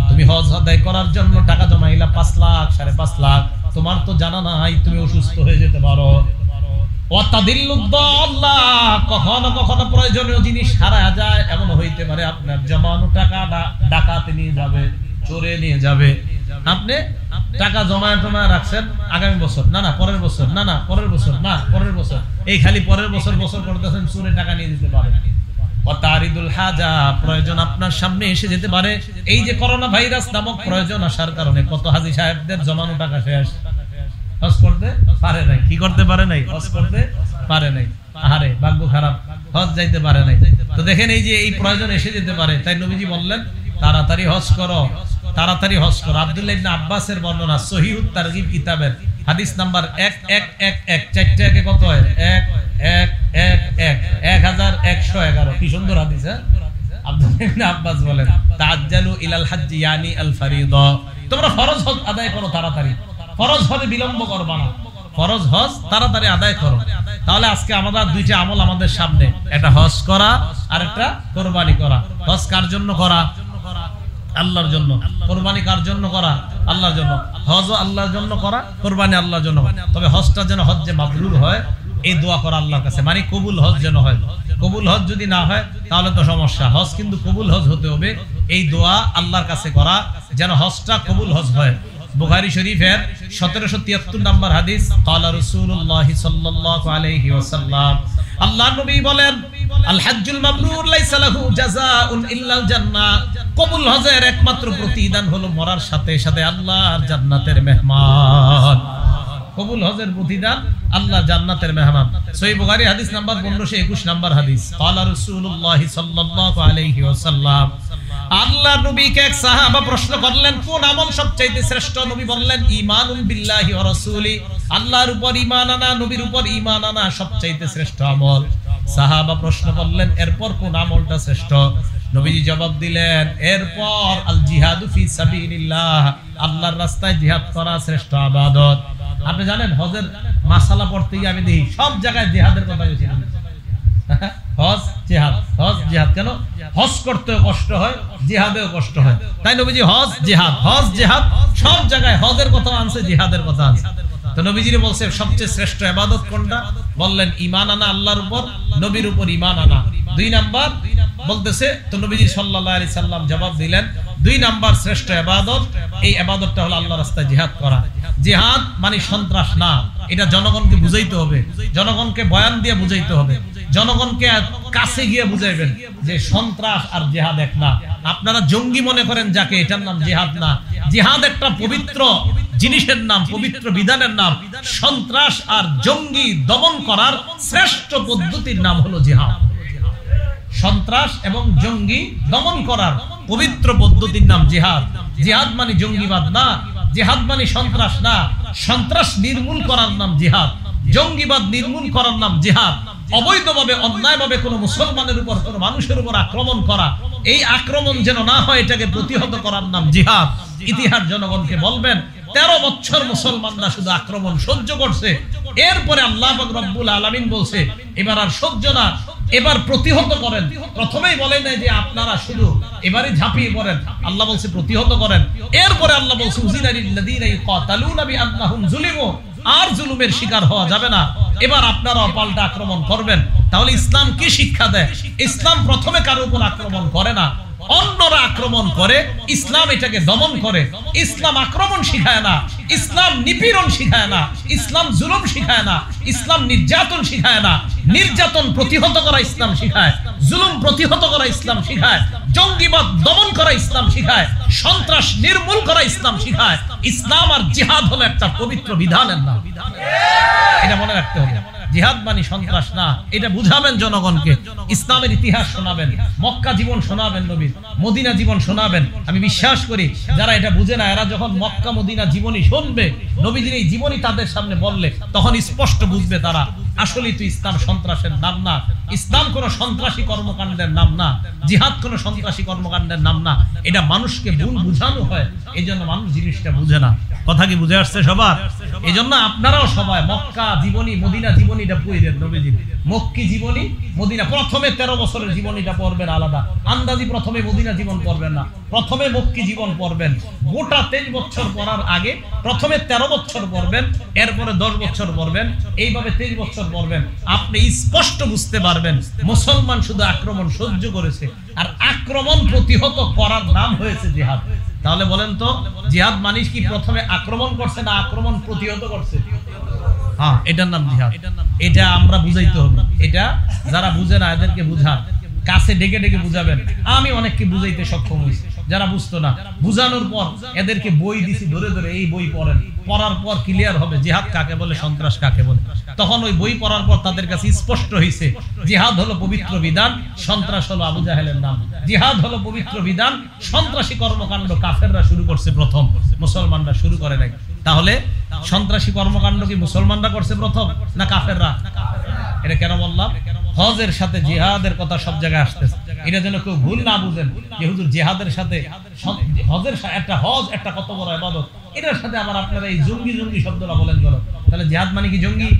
[SPEAKER 1] তুমি হজ আদায় করার জন্য টাকা জমাইলা 5 লাখ 5.5 লাখ, তোমার তো জানা নাই তুমি অসুস্থ হয়ে যেতে পারো। কখনো কখনো প্রয়োজনীয় জিনিস হারায় যায়, এমন হইতে পারে আপনার জমানো টাকা ডাকাতে নিয়ে যাবে, চোরে নিয়ে যাবে। আপনি টাকা জমা টমা রাখছেন আগামী বছর, না না পরের বছর, না না পরের বছর, না পরের বছর, এই খালি পরের বছর বছর করতেছেন, চোরে টাকা নিয়ে যেতে পারে। ওয়াতারিদুল হাজা, প্রয়োজন আপনার সামনে এসে যেতে পারে। এই যে করোনা ভাইরাস নামক প্রয়োজন আসার কারণে কত হাজী সাহেবদের জমানো টাকা শেষ, হজ করতে পারে নাই। কি করতে পারে নাই? হজ করতে পারে নাই। আহারে ভাগ্য খারাপ, হজ যাইতে পারে নাই। তো দেখেন, এই যে এই প্রয়োজন এসে যেতে পারে, তাই নবীজি বললেন তাড়াতাড়ি হজ করো, তাড়াতাড়ি হজ করো। আব্দুল্লাহ ইবনে আব্বাসের বর্ণনা, সহিহুত তারগিব কিতাবের হাদিস নাম্বার 1111, 4 একে কত হয়? 1111, কি সুন্দর হাদিস। আব্দুল্লাহ ইবনে আব্বাস বলেন, তাআজ্জালু ইলাল হজ্জ ইয়ানি আল ফরিদা, তোমরা ফরজ হজ আদায় করো তাড়াতাড়ি, ফরজ হজে বিলম্ব করবা না, ফরজ হজ তাড়াতাড়ি আদায় করো। তাহলে আজকে আমাদের দুইটা আমল আমাদের সামনে, একটা হজ করা আর একটা কুরবানি করা। হজ কার জন্য করা? আল্লাহর জন্য। কোরবানি কার জন্য করা? আল্লাহর জন্য। হজও আল্লাহর জন্য করা, কোরবানি আল্লাহর জন্য। তবে হজটা যেন হজ্জে মাবরুর হয়, এই দোয়া করা আল্লাহর কাছে, মানে কবুল হজ যেন হয়। কবুল হজ যদি না হয় তাহলে তো সমস্যা। হজ কিন্তু কবুল হজ হতে হবে, এই দোয়া আল্লাহর কাছে করা যেন হজটা কবুল হজ হয়। বুখারী শরীফের 1773 নম্বর হাদিস, ক্বালা রাসূলুল্লাহ সাল্লাল্লাহু আলাইহি ওয়াসাল্লাম, আল্লাহর নবী বলেন, আল হাজ্জুল মাবরুর লাইসা লাহু জাযাউন ইল্লাল জান্নাহ, কবুল হজের একমাত্র প্রতিদান হলো মরার সাথে সাথে আল্লাহর জান্নাতের মেহমান। কবুল হজের প্রতিদান আল্লাহ জান্নাতের মেহমান। সহিহ বুখারী হাদিস নাম্বার 1521 নম্বর হাদিস, ক্বালা রাসূলুল্লাহ সাল্লাল্লাহু আলাইহি ওয়াসাল্লাম, আল্লাহর নবীকে এক সাহাবা প্রশ্ন করলেন, কোন আমল সবচেয়ে শ্রেষ্ঠ? নবী বললেন, ঈমানুন বিল্লাহি ওয়া রাসূলি, আল্লাহর উপর ঈমান আনা, নবীর উপর ঈমান আনা সবচেয়ে শ্রেষ্ঠ আমল। সাহাবা প্রশ্ন করলেন, এরপর কোন আমলটা শ্রেষ্ঠ? নবীজি জবাব দিলেন, এরপর আল জিহাদু ফি সাবিলিল্লাহ, আল্লাহর রাস্তায় জিহাদ করা শ্রেষ্ঠ ইবাদত। আপনি জানেন হজের মাসালা পড়তে গিয়ে আমি দেখি সব জায়গায় জিহাদের কথা বেশি বলেছে। হজ জিহাদ, হজ জিহাদ। কেন? হজ করতে কষ্ট হয়, জিহাদেও কষ্ট হয়, তাই নবীজি হজ জিহাদ, হজ জিহাদ সব জায়গায় হজের কথা আনছে, জিহাদের কথা আনছে। তো নবীজি বলছে সবচেয়ে শ্রেষ্ঠ ইবাদত কোনটা? বললেন ঈমান আনা আল্লাহর উপর, নবীর উপর ঈমান আনা। 2 নাম্বার বলতেছে, তো নবীজি সাল্লাল্লাহু আলাইহি সাল্লাম জবাব দিলেন, 2 নাম্বার শ্রেষ্ঠ ইবাদত, এই ইবাদতটা হলো আল্লাহর রাস্তায় জিহাদ করা। জিহাদ মানে সন্ত্রাস না, এটা জনগণকে বুঝাইতে হবে, জনগণকে বয়ান দিয়ে বুঝাইতে হবে, জনগণকে কাছে গিয়ে বুঝাইবেন যে সন্ত্রাস আর জিহাদ এক না। আপনারা জঙ্গি মনে করেন যাকে, এটার নাম জিহাদ না। জিহাদ একটা পবিত্র জিনিসের নাম, পবিত্র বিধানের নাম। সন্ত্রাস আর জঙ্গি দমন করার শ্রেষ্ঠ পদ্ধতির নাম হলো জিহাদ। সন্ত্রাস এবং জঙ্গি দমন করার পবিত্র পদ্ধতির নাম জিহাদ। জিহাদ মানে জঙ্গিবাদ না, জিহাদ মানে সন্ত্রাস না। সন্ত্রাস নির্মূল করার নাম জিহাদ, জঙ্গিবাদ নির্মূল করার নাম জিহাদ। অবৈধভাবে অন্যায়ভাবে কোনো মুসলমানের উপর, কোনো মানুষের উপর আক্রমণ করা, এই আক্রমণ যেন না হয়, এটাকে প্রতিহত করার নাম জিহাদ। ইতিহাস জনগণকে বলবেন 13 বছর মুসলমানরা শুধু আক্রমণ সহ্য করছে, এরপরে আল্লাহ পাক রব্বুল আলামিন বলছে এবার আর সহ্য না, এবার প্রতিহত করেন। প্রথমেই বলে নাই যে আপনারা শুধু এবারে ঝাঁপিয়ে পড়েন, আল্লাহ বলছে প্রতিহত করেন। এরপরে আল্লাহ বলছে উযিনা লিল্লাযীনা ইয়াকাতালুনা বিআন্নাহুম যুলিমু, আর জুলুমের শিকার হওয়া যাবে না, এবার আপনারা পাল্টা আক্রমণ করবেন। তাহলে ইসলাম কি শিক্ষা দেয়? ইসলাম প্রথমে কারো উপর আক্রমণ করে না, অন্যরা আক্রমণ করে, ইসলাম এটাকে দমন করে। ইসলাম আক্রমণ শিখায় না, ইসলাম নিপীড়ন শিখায় না, ইসলাম জুলুম শিখায় না, ইসলাম নির্যাতন শিখায় না। নির্যাতন প্রতিহত করা ইসলাম শিখায়, জুলুম প্রতিহত করা ইসলাম শিখায়, জঙ্গিবাদ দমন করা ইসলাম শিখায়, সন্ত্রাস নির্মূল করা ইসলাম শিখায়। ইসলাম আর জিহাদ হলো একটা পবিত্র বিধানের নাম, এটা মনে রাখতে হবে। জিহাদ মানে সন্ত্রাস না, এটা বুঝাবেন জনগণকে। ইসলামের ইতিহাস শোনাবেন, মক্কা জীবন শোনাবেন, নবীর মদিনা জীবন শোনাবেন। আমি বিশ্বাস করি যারা এটা বুঝে না, এরা যখন মক্কা মদিনা জীবনী শুনবে, নবীজির এই জীবনী তাদের সামনে বললে, তখন স্পষ্ট বুঝবে তারা আসলে তো ইসলাম সন্ত্রাসের নাম না, ইসলাম কোন সন্ত্রাসী কর্মকাণ্ডের নাম না, জিহাদ কোন সন্ত্রাসী কর্মকাণ্ডের নাম না। এটা মানুষকে ভুল বুঝানো হয়, এই জন্য মানুষ জিনিসটা বুঝে না। কথা কি বুঝে আসছে সবার? এই জন্য আপনারাও সবাই মক্কা জীবনী মদিনা জীবনীটা পড়বেন, নবীজির মক্কি জীবনী মদিনা। প্রথমে 13 বছরের জীবনীটা পড়বেন আলাদা, আন্দাজি প্রথমে মদিনা জীবন পড়বেন না, প্রথমে মক্কি জীবন পড়বেন। গোটা 23 বছর পড়ার আগে প্রথমে 13 বছর পড়বেন, এরপরে 10 বছর পড়বেন, এইভাবে 23 বছর পড়বেন। আপনি স্পষ্ট বুঝতে পারবেন মুসলমান শুধু আক্রমণ সহ্য করেছে, আর আক্রমণ প্রতিহত করার নাম হয়েছে জিহাদ। তাহলে বলেন তো, জিহাদ মানে কি প্রথমে আক্রমণ করছে না আক্রমণ প্রতিহত করছে? হ্যাঁ, এটার নাম জিহাদ। এটা আমরা বুঝাইতে হবে। এটা যারা বুঝে না এদেরকে বুঝান, কাছে ডেকে ডেকে বুঝাবেন। আমি অনেককে বুঝাইতে সক্ষম হয়েছি, যারা বুঝতো না, বুঝানোর পর এদেরকে বই দিছি ধরে ধরে, এই বই পড়েন, পড়ার পর ক্লিয়ার হবে জিহাদ কাকে বলে, সন্ত্রাস কাকে বলে। তখন ওই বই পড়ার পর তাদের কাছে স্পষ্ট হয়েছে জিহাদ হলো পবিত্র বিধান, সন্ত্রাস হলো আবু জাহেলের নাম। জিহাদ হলো পবিত্র বিধান, সন্ত্রাসী কর্মকাণ্ড কাফেররা শুরু করছে প্রথম, মুসলমানরা শুরু করে নাই। তাহলে সন্ত্রাসী কর্মকাণ্ড কি মুসলমানরা করছে প্রথম না কাফেররা? এটা কেন বললাম? হজের সাথে জিহাদের কথা সব জায়গায় আসতেছে, এটা যেন কেউ ভুল না বুঝেন যে হুজুর জিহাদের সাথে হজের একটা হজ একটা কত বড় ইবাদত, এটার সাথে আবার আপনারা এই জঙ্গি জঙ্গি শব্দটা বলেন কেন? তাহলে জিহাদ মানে কি জঙ্গি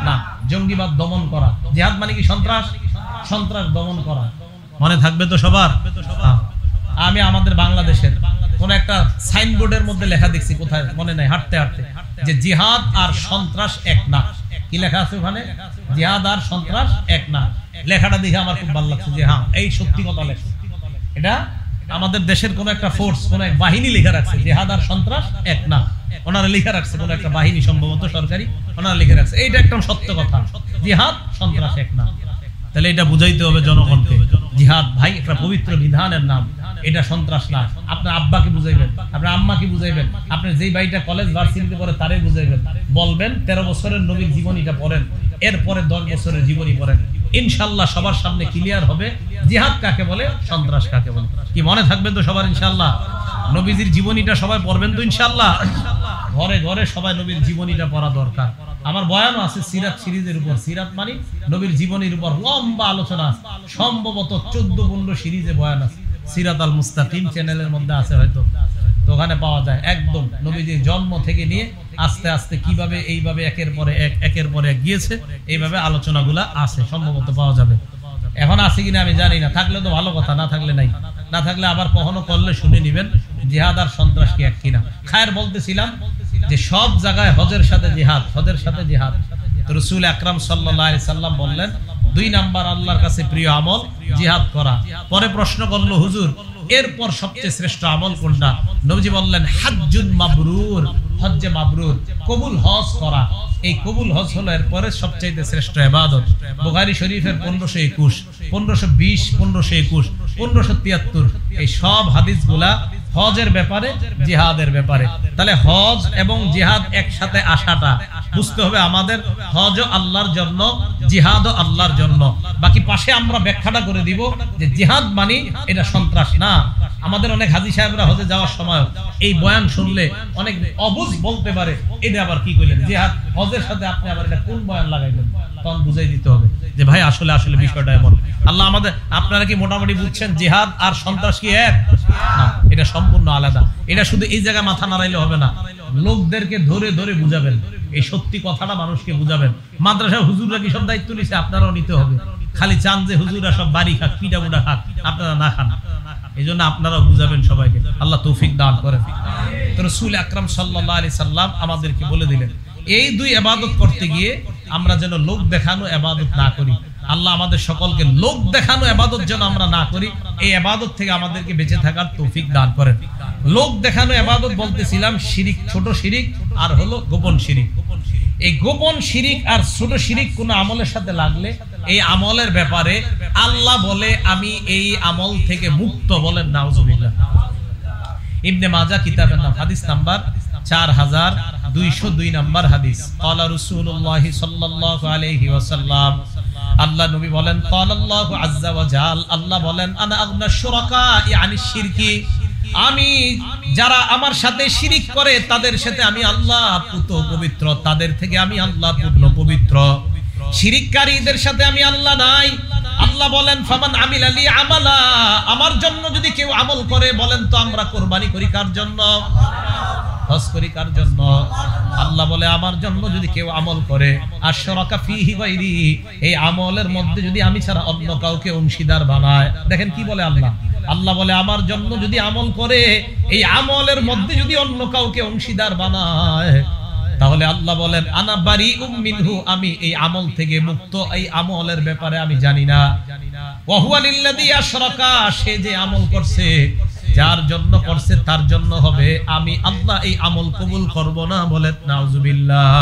[SPEAKER 1] না? জঙ্গিবাদ দমন করা। জিহাদ মানে কি সন্ত্রাস, সন্ত্রাস দমন করা। মনে থাকবে তো সবার? আমি আমাদের বাংলাদেশের কোন একটা সাইনবোর্ডের মধ্যে লেখা দেখছি, কোথায় মনে নাই, হাঁটতে হাঁটতে, যে জিহাদ আর সন্ত্রাস এক না। কি লেখা আছে ওখানে? জিহাদ আর সন্ত্রাস এক না। লেখাটা দেখে আমার খুব ভালো লাগছে যে হ্যাঁ, এই সত্যি কথা লেখা। এটা আমাদের দেশের কোন একটা ফোর্স, কোন এক বাহিনী লেখা রাখছে জিহাদ আর সন্ত্রাস এক না। ওনারা লেখা রাখছে, কোন একটা বাহিনী সম্ভবত সরকারি, ওনারা লিখে রাখছে। এইটা একদম সত্য কথা, জিহাদ সন্ত্রাস এক না। তাহলে এটা বুঝাইতে হবে জনগণকে, জিহাদ ভাই একটা পবিত্র বিধানের নাম, এটা সন্ত্রাস না। আপনার আব্বাকে বুঝাইবেন, আপনার আম্মাকে বুঝাইবেন, আপনি যেই ভাইটা কলেজ ভার্সিটিতে পড়ে তারে বুঝাইবেন, বলবেন 13 বছরের নবীর জীবনীটা পড়েন, এরপরে 10 বছরের জীবনী পড়েন, ইনশাআল্লাহ সবার সামনে ক্লিয়ার হবে জিহাদ কাকে বলে, সন্ত্রাস কাকে বলে। কি মনে থাকবে তো সবার ইনশাআল্লাহ? নবীজির জীবনীটা সবাই পড়বেন তো ইনশাআল্লাহ? ঘরে ঘরে সবাই নবীর জীবনীটা পড়া দরকার। আমার বয়ানও আছে সিরাত সিরিজের উপর, সিরাত মানে নবীর জীবনীর উপর লম্বা আলোচনা আছে, সম্ভবত 14-15 সিরিজে বয়ান আছে। সিরাত আল মুস্তাকিম চ্যানেলের মধ্যে আছে হয়তো, তো ওখানে পাওয়া যায় একদম নবীজির জন্ম থেকে নিয়ে আস্তে আস্তে কিভাবে এইভাবে একের পরে এক গিয়েছে, এইভাবে আলোচনাগুলা আছে, সম্ভবত পাওয়া যাবে। এখন আছে কিনা আমি জানি না, থাকলে তো ভালো কথা, না থাকলে নাই, না থাকলে আবার কখনো করলে শুনে নিবেন জিহাদ আর সন্ত্রাস কি এক কিনা। খায়ের বলতেছিলাম যে সব জায়গায় হজের সাথে জিহাদ, হজের সাথে জিহাদ। তো রাসূল আকরাম সাল্লাল্লাহু আলাইহি সাল্লাম বললেন 2 নাম্বার আল্লাহর কাছে প্রিয় আমল জিহাদ করা। পরে প্রশ্ন করলো হুজুর এরপর সবচেয়ে শ্রেষ্ঠ আমল কোনটা? নবীজি বললেন হাজ্জুন মাবরুর, হজ্জে মাবরুর, কবুল হজ করা। এই কবুল হজ হলো এরপরে সবচেয়ে শ্রেষ্ঠ ইবাদত। বুখারী শরীফের 1521, 1520, 1521, 1573 এই সব হাদিসগুলা হজের ব্যাপারে, জিহাদের ব্যাপারে। তাহলে হজ এবং জিহাদ একসাথে আসাটা বুঝতে হবে আমাদের, হজও আল্লাহর জন্য, জিহাদও আল্লাহর জন্য। বাকি পাশে আমরা ব্যাখ্যাটা করে দিব যে জিহাদ মানে এটা সন্ত্রাস না। আমাদের অনেক হাজী সাহেবরা হজে যাওয়ার সময় এই বয়ান শুনলে অনেক অবুঝ বলতে পারে, এটা আবার কি কইলেন জিহাদ হজের সাথে, আপনি আবার এটা কোন বয়ান লাগাইলেন? তখন বুঝাই দিতে হবে যে ভাই আসলে বিষয়টা এমন। আল্লাহ আমাদের, আপনারা কি মোটামুটি বুঝছেন জিহাদ আর সন্ত্রাস কি এক না? এটা সম্পূর্ণ আলাদা। এটা শুধু এই জায়গায় মাথা নাড়াইলে হবে না, লোকদেরকে ধরে ধরে বুঝাবেন, এই সত্যি কথাটা মানুষকে বুঝাবেন। মাদ্রাসা হুজুররা কি সব দায়িত্ব নিছে? আপনারাও নিতে হবে। খালি চান যে হুজুররা সব বাড়ি খাক, পিঠা বুড়া খাক, আপনারা না খান। এই জন্য আপনারাও বুঝাবেন সবাইকে, আল্লাহ তৌফিক দান করেন। তো রাসূল আকরাম সাল্লাল্লাহু আলাইহি সাল্লাম আমাদেরকে বলে দিলেন এই 2 ইবাদত করতে গিয়ে আমরা যেন লোক দেখানো ইবাদত না করি। আল্লাহ আমাদের সকলকে লোক দেখানো ইবাদত যেন আমরা না করি, এই ইবাদত থেকে আমাদেরকে বেঁচে থাকার তৌফিক দান করেন। লোক দেখানো ইবাদত বলতেছিলাম শিরিক, ছোট শিরিক আর হলো গোপন শিরিক। এই গোপন শিরিক আর ছোট শিরিক কোন আমলের সাথে লাগলে এই আমলের ব্যাপারে আল্লাহ বলে আমি এই আমল থেকে মুক্ত, বলেন নাউজুবিল্লাহ। ইবনে মাজাহ কিতাবের নাম, হাদিস নাম্বার 4202 নাম্বার হাদিস। ক্বালা রাসূলুল্লাহ সাল্লাল্লাহু আলাইহি ওয়াসাল্লাম, আল্লাহ নবী বলেন ক্বালাল্লাহু আযজা ওয়া জাল, আল্লাহ বলেন আনা আগনা শুরাকা আনিশ শিরকি, আমি যারা আমার সাথে শিরিক করে তাদের সাথে আমি আল্লাহ পুত পবিত্র, তাদের থেকে আমি আল্লাহ পূর্ণ পবিত্র। শিরিককারীদের সাথে আমি আল্লাহ নাই। আল্লাহ বলেন ফামান আমিলা লি আমালা, আমার জন্য যদি কেউ আমল করে, বলেন তো আমরা কুরবানি করি কার জন্য? হজ করি কার জন্য? আল্লাহ বলে আমার জন্য যদি কেউ আমল করে, আশরাকা ফিহি গায়রি, এই আমলের মধ্যে যদি আমি ছাড়া অন্য কাউকে অংশীদার বানায়। দেখেন কি বলে আল্লাহ, আল্লাহ বলে আমার জন্য যদি আমল করে, এই আমলের মধ্যে যদি অন্য কাউকে অংশীদার বানায়, তাহলে আল্লাহ বলেন আনা বারিউম মিনহু, আমি এই আমল থেকে মুক্ত, এই আমলের ব্যাপারে আমি জানি না। ওয়া হুয়া লিল্লাযী আশরাকা, সে যে আমল করছে, যার জন্য করছে তার জন্য হবে, আমি আল্লাহ এই আমল কবুল করব না, বলেন নাউজুবিল্লাহ।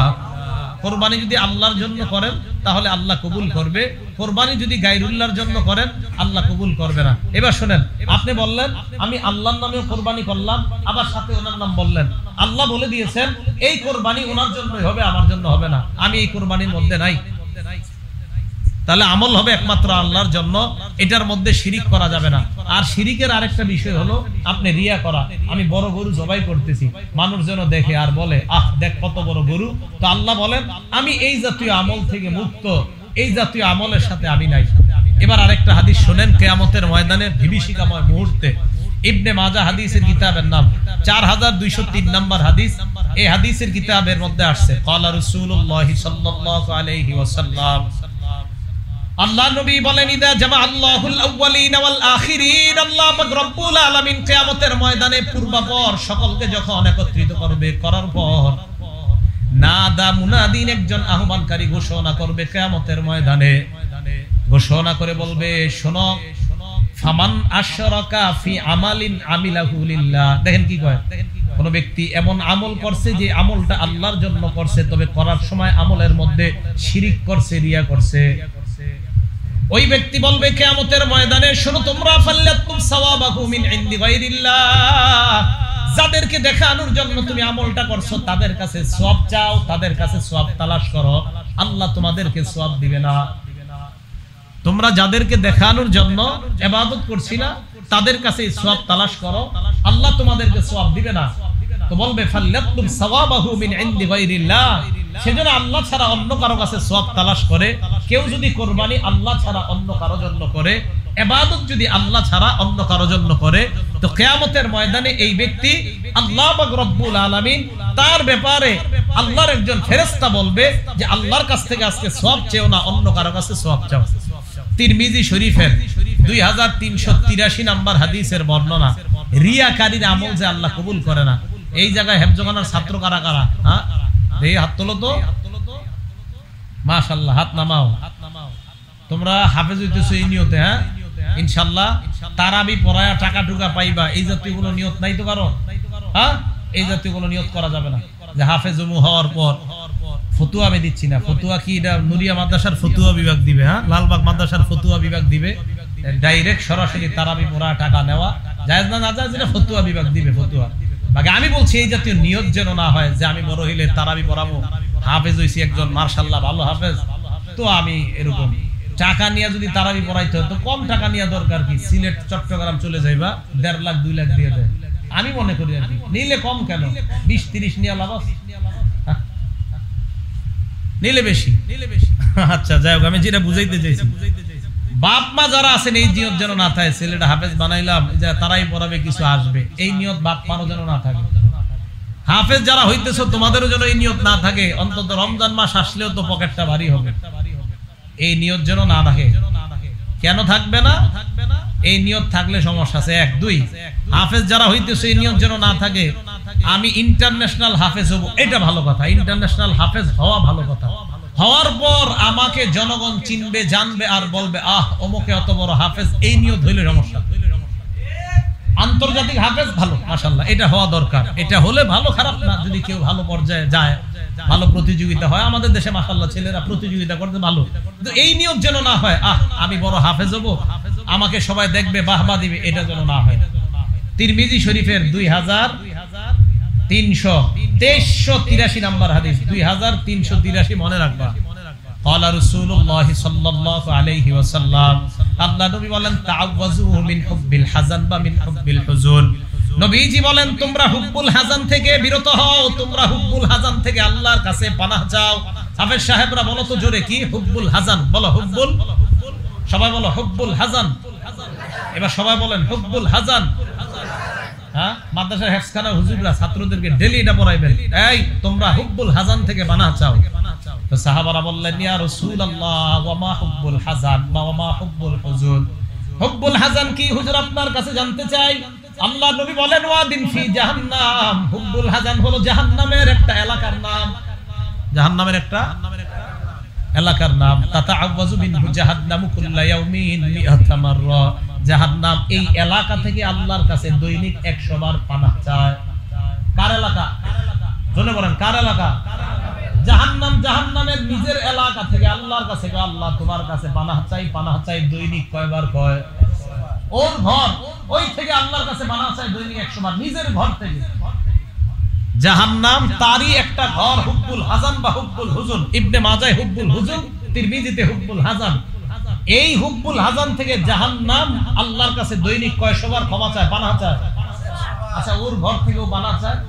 [SPEAKER 1] কুরবানি যদি আল্লাহর জন্য করেন তাহলে আল্লাহ কবুল করবে, কুরবানি যদি গায়রুল্লাহর জন্য করেন আল্লাহ কবুল করবে না। এবার শুনেন, আপনি বললেন আমি আল্লাহর নামে কুরবানি করলাম, আবার সাথে ওনার নাম বললেন, আল্লাহ বলে দিয়েছেন এই কুরবানি ওনার জন্যই হবে, আমার জন্য হবে না, আমি এই কুরবানির মধ্যে নাই। তাহলে আমল হবে একমাত্র আল্লাহর জন্য, এটার মধ্যে শিরিক করা যাবে না। আর শিরিকের আরেকটা বিষয় হলো আপনি রিয়া করা। আমি বড় গরু জবাই করতেছি, মানুষ যেন দেখে আর বলে আহ দেখ কত বড় গরু। তো আল্লাহ বলেন আমি এই জাতীয় আমল থেকে মুক্ত, এই জাতীয় আমলের সাথে আমি নাই। এবার আরেকটা হাদিস শুনেন, কিয়ামতের ময়দানের বিভীষিকাময় মুহূর্তে। ইবনে মাজাহ হাদিসের কিতাবের নাম 4203 নাম্বার হাদিস। এই হাদিসের কিতাবের মধ্যে আসছে ক্বালা রাসূলুল্লাহ সাল্লাল্লাহু আলাইহি ওয়াসাল্লাম, আল্লাহ নবী বলেন ইদা জামা আল্লাহুল আউয়ালিন ওয়াল আখিরিন, আল্লাহ পাক রব্বুল আলামিন কিয়ামতের ময়দানে পূর্বাপর সকলকে যখন একত্রিত করবে, করার পর নাদা মুনাদিন, একজন আহ্বানকারী ঘোষণা করবে কিয়ামতের ময়দানে, ঘোষণা করে বলবে শোনো, ফামান আশরাকা ফি আমালিন আমিলাহু লিল্লাহ। দেখেন কি কয়, কোন ব্যক্তি এমন আমল করছে যে আমলটা আল্লাহর জন্য করছে, তবে করার সময় আমলের মধ্যে শিরিক করছে, রিয়া করছে, ওই ব্যক্তি বলবে কিয়ামতের ময়দানে শোনো তোমরা, ফাল্লাতুম সাওয়াবাহু মিন ইনদি গায়রিল্লাহ, যাদেরকে দেখানোর জন্য তুমি আমলটা করছো তাদের কাছে সওয়াব চাও, তাদের কাছে সওয়াব তালাশ করো, আল্লাহ তোমাদেরকে সওয়াব দিবে না। তোমরা যাদেরকে দেখানোর জন্য ইবাদত করছিলা তাদের কাছে সওয়াব তালাশ করো, আল্লাহ তোমাদেরকে সওয়াব দিবে না। তো বলবে ফাল্লাতুম সাওয়াবাহু মিন ইনদি গায়রিল্লাহ, সেজন্য আল্লাহ ছাড়া অন্য কারো কাছে সওয়াব তালাশ করে। কেউ যদি কুরবানি আল্লাহ ছাড়া অন্য কারো জন্য করে, ইবাদত যদি আল্লাহ ছাড়া অন্য কারো জন্য করে, তো কিয়ামতের ময়দানে এই ব্যক্তি আল্লাহ পাক রব্বুল আলামিন তার ব্যাপারে আল্লাহর একজন ফেরেশতা বলবে যে আল্লাহর কাছ থেকে আজকে সওয়াব চেও না, অন্য কারো কাছে সওয়াব চাও। তিরমিজি শরীফের 2383 নাম্বার হাদিসের বর্ণনা, রিয়াকারীর আমল যে আল্লাহ কবুল করে না। এই জায়গায় হেফজখানার ছাত্র কারা কারা? হ্যাঁ, এই হাত তোলো তো, মাশাআল্লাহ, হাত নামাও। তোমরা হাফেজ হইতেছো এই নিয়তে, হ্যাঁ ইনশাআল্লাহ তারাবি পড়ায়া টাকা টুকা পাইবা, এই জাতীয় কোনো নিয়ত নাই তো কারো? হ্যাঁ, এই জাতীয় কোনো নিয়ত করা যাবে না যে হাফেজ হওয়ার পর ফতুয়া আমি দিচ্ছি না। ফতুয়া কি এটা নুরিয়া মাদ্রাসার ফতুয়া বিভাগ দিবে? হ্যাঁ, লালবাগ মাদ্রাসার ফতুয়া বিভাগ দিবে। ডাইরেক্ট সরাসরি তারাবি পড়া টাকা নেওয়া জায়েজ না, না জায়েজ এটা ফতুয়া বিভাগ দিবে, ফতুয়া। বাকি আমি বলছি এই জাতীয় নিয়ত যেন না হয় যে আমি বড় হইলে তারাবি পড়াবো, হাফেজ হইছি একজন মাশাআল্লাহ ভালো হাফেজ, তো আমি এরকম টাকা নিয়ে যদি তারাবি পড়াইতে হয় তো কম টাকা নিয়ে দরকার কি? সিলেট চট্টগ্রাম চলে যাইবা, 1.5 লাখ 2 লাখ দিয়ে দেয়। আমি মনে করি আর কি নিলে কম কেন, 20-30 নিয়ে লাভ আছে, নিলে বেশি। আচ্ছা যাই হোক, আমি যেটা বুঝাইতে চাইছি, বাপ মা যারা আছেন এই নিয়ত যেন না থাকে ছেলেটা হাফেজ বানাইলাম যে তারাই পড়াবে কিছু আসবে, এই নিয়ত বাপ মারও যেন না থাকে। হাফেজ যারা হইতেছো তোমাদেরও যেন এই নিয়ত না থাকে, অন্তত রমজান মাস আসলেও তো পকেটটা ভারী হবে, এই নিয়ত যেন না থাকে। কেন থাকবে না? এই নিয়ত থাকলে সমস্যা আছে। 1 2 হাফেজ যারা হইতেছে এই নিয়ত যেন না থাকে আমি ইন্টারন্যাশনাল হাফেজ হব, এটা ভালো কথা, ইন্টারন্যাশনাল হাফেজ হওয়া ভালো কথা। হওয়ার পর আমাকে জনগণ চিনবে, জানবে আর বলবে আহ অমুকে অত বড় হাফেজ, এই নিয়ত হইলে সমস্যা। আন্তর্জাতিক হাফেজ ভালো, মাশাআল্লাহ, এটা হওয়া দরকার, এটা হলে ভালো, খারাপ না। যদি কেউ ভালো পর্যায়ে যায়, ভালো প্রতিযোগিতা হয়, আমাদের দেশে মাশাআল্লাহ ছেলেরা প্রতিযোগিতা করতে ভালো, কিন্তু এই নিয়ত যেন না হয় আহ আমি বড় হাফেজ হব, আমাকে সবাই দেখবে, বাহবা দিবে, এটা যেন না হয়। তিরমিজি শরীফের 2383 নাম্বার হাদিস, 2383 মনে রাখবা। قال رسول الله صلى الله عليه وسلم, আল্লাহ নবী বলেন তাআওয়াযু মিন হুব্বিল হাযান বা মিন হুব্বিল হুজুন। নবীজি বলেন তোমরা হুব্বুল হাযান থেকে বিরত হও, তোমরা হুব্বুল হাযান থেকে আল্লাহর কাছে পানাহ চাও। হাফেজ সাহেবরা বলো তো জোরে, কি হুব্বুল হাযান? বলো হুব্বুল, সবাই বলো হুব্বুল হাযান। এবার সবাই বলেন হুব্বুল হাযান। হ্যাঁ, মাদ্রাসার হেফজখানা হুজুররা ছাত্রদেরকে ডেইলি এটা পড়াইবেন, এই তোমরা হুব্বুল হাযান থেকে পানাহ চাও। তো সাহাবারা বললেন ইয়া রাসূলুল্লাহ ওয়া মা হুব্বুল হাযান বা ওয়া মা হুব্বুল হুজুন, হুব্বুল হাযান কি হুজুর আপনার কাছে জানতে চাই। আল্লাহ নবী বলেন ওয়াদিন ফি জাহান্নাম, হুব্বুল হাযান হলো জাহান্নামের একটা এলাকার নাম, জাহান্নামের একটা এলাকার নাম। তাতাআওয়াযু মিনহু জাহান্নামু কুল্লা ইয়াউমিন মিআতা মাররা, জাহান্নাম এই এলাকা থেকে আল্লাহর কাছে দৈনিক 100 বার পানাহ চায়। কার এলাকা? জোরে বলেন কার এলাকা? জাহান্নাম, জাহান্নামের নিজের এলাকা থেকে আল্লাহর কাছে, আল্লাহ তোমার কাছে পানাহ চাই দৈনিক কয়বার কয়? ওর ঘর, ওই থেকে আল্লাহর কাছে পানাহ চাই দৈনিক 100 বার, নিজের ঘর থেকে। জাহান্নাম তারই একটা ঘর, হুব্বুল হাযান বা হুব্বুল হুজুন। ইবনে মাজাহ হুব্বুল হুজুন, তিরমিজিতে হুব্বুল হাযান। এই হুব্বুল হাযান থেকে জাহান্নাম আল্লাহর কাছে দৈনিক কয়শো বার ক্ষমা চায়, পানাহ চায়? আচ্ছা ওর ঘর থেকেও পানাহ চায়।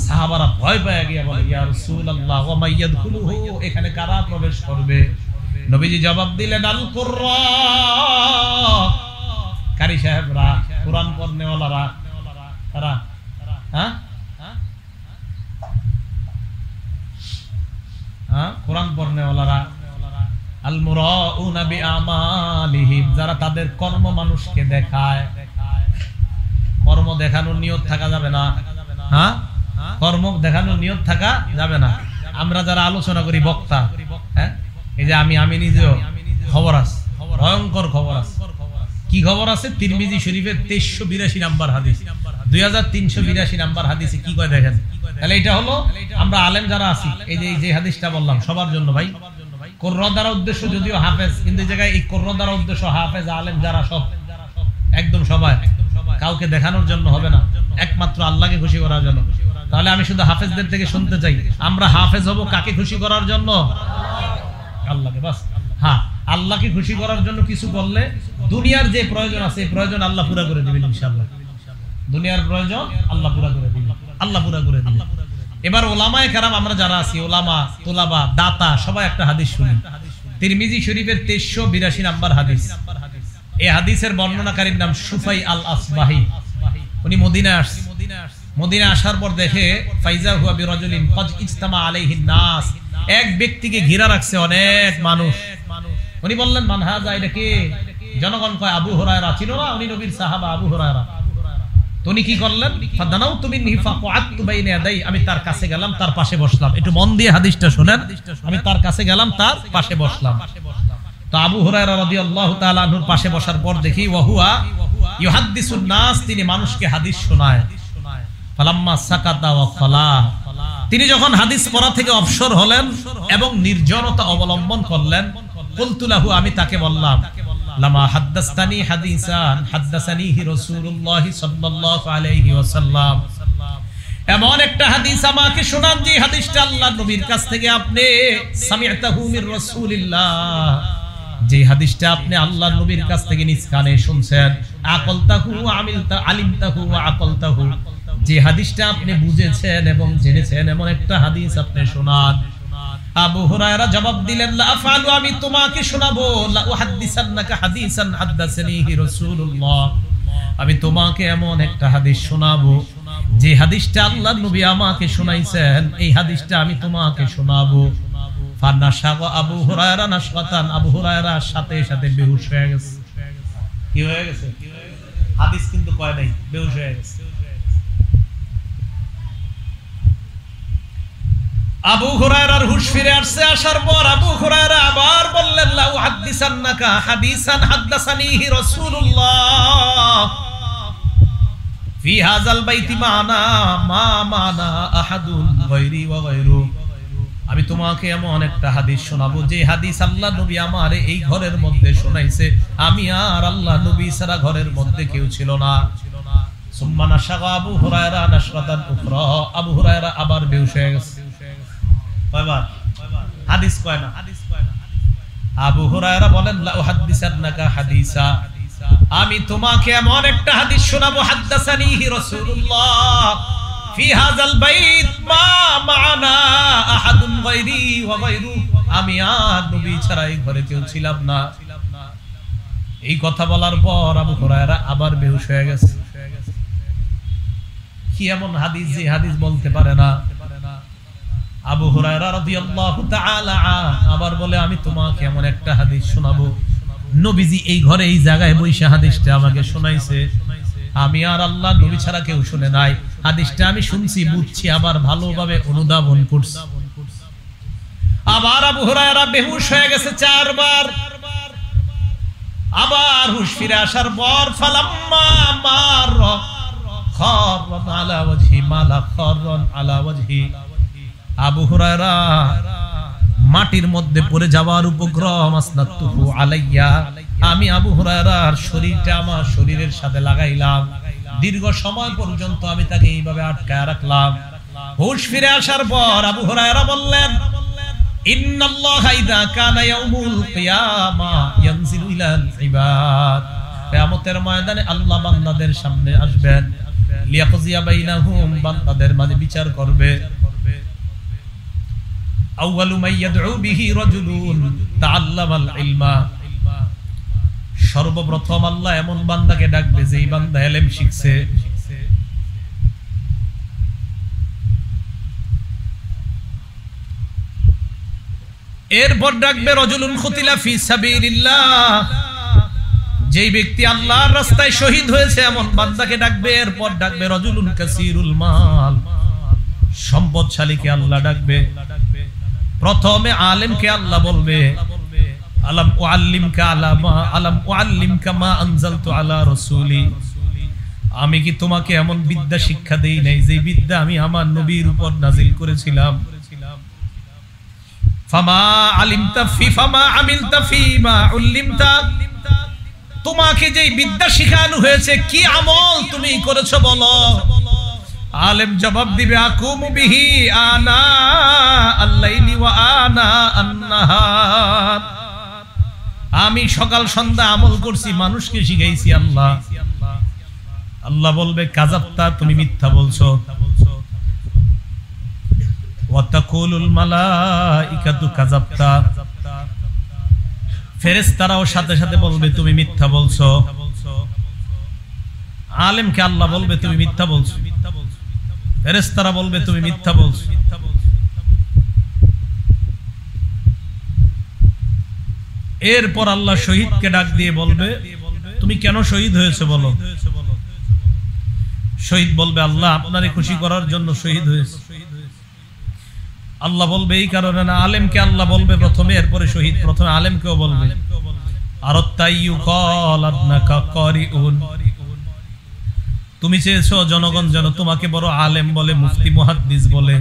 [SPEAKER 1] সাহাবারা ভয় পেয়ে গিয়ে বলে ইয়া রাসূলুল্লাহ ওয়া মা ইয়াদখুলুহু, এখানে কারা প্রবেশ করবে? নবীজি জবাব দিলেন আল কুররা, কারি সাহেবরা, কুরআন পড়নেওয়ালারা। কারা? হ্যাঁ হ্যাঁ, কুরআন পড়নেওয়ালারা। আল মুরাউনা বিআমালিহিম, যারা তাদের কর্ম মানুষকে দেখায়। কর্ম দেখানোর নিয়ত থাকা যাবে না, হ্যাঁ, কর্ম দেখানোর নিয়ত থাকা যাবে না। আমরা যারা আলোচনা করি বক্তা, হ্যাঁ, এই যে আমি নিজেও খবর আছে, ভয়ঙ্কর খবর আছে। কি খবর আছে? তিরমিজি শরীফের 2382 নাম্বার হাদিস, 2382 নাম্বার হাদিসে কি কয় দেখেন। তাহলে এটা হলো আমরা আলেম যারা আছি, এই যে হাদিসটা বললাম সবার জন্য ভাই। কোরআন দ্বারা উদ্দেশ্য যদিও হাফেজ, কিন্তু এই জায়গায় এই কোরআন দ্বারা উদ্দেশ্য হাফেজ আলেম যারা সব একদম সবাই, কাউকে দেখানোর জন্য হবে না, একমাত্র আল্লাহকে খুশি করার জন্য। তাহলে আমি শুধু হাফেজদের থেকে শুনতে চাই, আমরা হাফেজ হব কাকে খুশি করার জন্য? আল্লাহকে, বাস। হ্যাঁ, আল্লাহকে খুশি করার জন্য কিছু করলে দুনিয়ার যে প্রয়োজন আছে এই প্রয়োজন আল্লাহ পুরা করে দিবেন ইনশাআল্লাহ। দুনিয়ার প্রয়োজন আল্লাহ পুরা করে দিবেন, আল্লাহ পুরা করে দিবেন। এবার ওলামায়ে কেরাম আমরা যারা আছি, ওলামা, তুলাবা, দাতা, সবাই একটা হাদিস শুনি। তিরমিজি শরীফের 2382 নাম্বার হাদিস। এই হাদিসের বর্ণনাকারীর নাম সুফাই আল আসবাহি। উনি মদিনায় আসছে। মদিনায় আসার পর দেখে ফাইজা হুয়া বিরাজুলিন কাদ ইজতামা আলাইহিন নাস, এক ব্যক্তিকে ঘিরা রাখছে অনেক মানুষ। উনি বললেন মান হাযা, এটা কে? জনগণ কয় আবু হুরায়রা। চিনো না? উনি নবীর সাহাবা আবু হুরায়রা। তো উনি কি করলেন? ফাদানাউতু মিনহি ফাকআতু বাইনা ইয়াদাই, আমি তার কাছে গেলাম, তার পাশে বসলাম। একটু মন দিয়ে হাদিসটা শুনেন। আমি তার কাছে গেলাম, তার পাশে বসলাম। তো আবু হুরায়রা রাদিয়াল্লাহু তাআলা আনহুর পাশে বসার পর দেখি ওয়াহুয়া ইউহাদ্দিসুন নাস, তিনি মানুষকে হাদিস শোনায়। ফালাম্মা সাকাতা ওয়া খালা, তিনি যখন হাদিস পড়া থেকে অবসর হলেন এবং নির্জনতা অবলম্বন করলেন, কুলতু লাহু, আমি তাকে বললাম, লামা হাদাসতানি হাদিসান হাদাসানিহি রাসূলুল্লাহ সাল্লাল্লাহু আলাইহি ওয়াসাল্লাম, এমন একটা হাদিস আমাকে শোনান যে হাদিসটা আল্লাহর নবীর কাছ থেকে আপনি সামি'তাহু মির রাসূলিল্লাহ, যে হাদিসটা আপনি আল্লাহর নবীর কাছ থেকে নিজ কানে শুনছেন। আকালতাহু ওয়া আমিলতা আলিমতাহু ওয়া আকালতাহু, যে হাদিসটা আপনি বুঝেছেন এবং জেনেছেন এমন একটা হাদিস আপনি শোনান। আবু হুরায়রা জবাব দিলেন, লা আফআলু, আমি তোমাকে শোনাবো, লা উহাদ্দিসান্নাকা হাদিসান হাদাসানিহি রাসূলুল্লাহ, আমি তোমাকে এমন একটা হাদিস শোনাবো যে হাদিসটা আল্লাহর নবী আমাকে শোনাইছেন, এই হাদিসটা আমি তোমাকে শোনাবো। ফানাশাগা আবু হুরায়রা নাশকাতান, আবু হুরায়রা সাথে সাথে বেহুশ হয়ে গেছে। কি হয়ে গেছে? হাদিস কিন্তু কয় নাই, বেহুশ হয়ে গেছে। আবু হুরায়রার হুশ ফিরে আসছে। আসার পর আবু হুরায়রা আবার বললেন, লা উহাদ্দিসান্নাকা হাদিসান হাদাসানিহি রাসূলুল্লাহ ফি হাযাল বাইতি মানা মা মানা আহাদুন গায়রি ওয়া গায়রু, আমি তোমাকে এমন একটা হাদিস শোনাবো যে হাদিস আল্লাহ নবী আমারে এই ঘরের মধ্যে শোনাইছে, আমি আর আল্লাহ নবী ছাড়া ঘরের মধ্যে কেউ ছিল না। সুম্মা নাশাগা আবু হুরায়রা নাশকাতান উখরা, আবু হুরায়রা আবার বেহুশ হয়ে গেছে। কয়বার? হাদিস কয় না। আবু হুরায়রা বলেন, লা উহাদ্দিসান্নাকা হাদিসা, আমি তোমাকে এমন একটা হাদিস শোনাবো, হাদাসানিহি রাসূলুল্লাহ ফি হাযাল বাইত মা মা'না আহাদুন গায়রি ওয়া গায়রু, আমি আর নবী ছাড়া এই ঘরে কেউ ছিলাম না। এই কথা বলার পর আবু হুরায়রা আবার বেহুশ হয়ে গেছে। কি এমন হাদিস যে হাদিস বলতে পারে না? আবু হুরায়রা রাদিয়াল্লাহু তাআলা আবার বলে, আমি তোমাকে এমন একটা হাদিস শোনাবো, নবীজি এই ঘরে এই জায়গায় বসে হাদিসটা আমাকে শোনাইছে, আমি আর আল্লাহ নবী ছাড়া কেউ শুনে নাই। হাদিসটা আমি শুনছি, বুঝছি, আবার ভালোভাবে অনুধাবন করছি। আবার আবু হুরায়রা বেহুশ হয়ে গেছে 4 বার। আবার হুশ ফিরে আসার পর ফালাম্মা মার খাররান আলা ওয়াজহি মালা খাররান আলা ওয়াজহি, আবু হুরায়রা মাটির মধ্যে পড়ে যাওয়ার উপক্রম, আসনাতুহু আলাইয়া, আমি আবু হুরায়রার শরীরটা আমার শরীরের সাথে লাগাইলাম, দীর্ঘ সময় পর্যন্ত আমি তাকে এইভাবে আটকায় রাখলাম। হুশ ফিরে আসার পর আবু হুরায়রা বললেন, ইন্নাল্লাহা ইযা কানা ইয়াউমুল কিয়ামা ইয়ানজিলু ইলাল ইবাদ, কিয়ামতের ময়দানে আল্লাহ বান্দাদের সামনে আসবেন, লিয়াকজিয়া বাইনাহুম, বান্দাদের মাঝে বিচার করবে। আউয়ালু মা ইয়াদউ বিহি রাজুলুন তাআল্লামাল ইলমা, সর্বপ্রথম আল্লাহ এমন বান্দাকে ডাকবে যেই বান্দা ইলম শিখছে। এরপর ডাকবে রাজুলুন কুতিলা ফি সাবিলিল্লাহ, যেই ব্যক্তি আল্লাহর রাস্তায় শহীদ হয়েছে এমন বান্দাকে ডাকবে। এরপর ডাকবে রাজুলুন কাসীরুল মাল, সম্পদশালীকে আল্লাহ ডাকবে। প্রথমে আলেমকে আল্লাহ বলবে আলাম উআল্লিমকা মা আনজালতু আলা রাসূলি, আমি কি তোমাকে এমন বিদ্যা শিক্ষা দেই নাই যে বিদ্যা আমি আমার নবীর উপর নাজিল করেছিলাম। ফামা আলিমতা ফি ফামা আমিলতা ফিমা উল্লিমতা, তোমাকে যে বিদ্যা শিখানো হয়েছে কি আমল তুমি করেছো বলো। আলেম জবাব দিবে আকুমু বিহি আনা আল-লাইলি ওয়া আনা আন-নাহার, আমি সকাল সন্ধ্যা আমল করছি, মানুষকে শিখাইছি। আল্লাহ আল্লাহ বলবে কাযাবতা, তুমি মিথ্যা বলছো। ওয়া তাকুলুল মালাইকাতু কাযাবতা, ফেরেশতারাও সাথে সাথে বলবে তুমি মিথ্যা বলছো। আলেমকে আল্লাহ বলবে তুমি মিথ্যা বলছো, ফেরেশতারা বলবে তুমি মিথ্যা বলছো। এরপর আল্লাহ শহীদকে ডাক দিয়ে বলবে তুমি কেন শহীদ হয়েছে বলো। শহীদ বলবে আল্লাহ আপনারে খুশি করার জন্য শহীদ হয়েছে। আল্লাহ বলবে এই কারণে না। আলেমকে আল্লাহ বলবে প্রথমে, এরপরে শহীদ। প্রথমে আলেমকেও বলবে তুমি চেয়েছো জনগণ যেন তোমাকে বড় আলেম বলে, মুফতি মুহাদ্দিস বলে।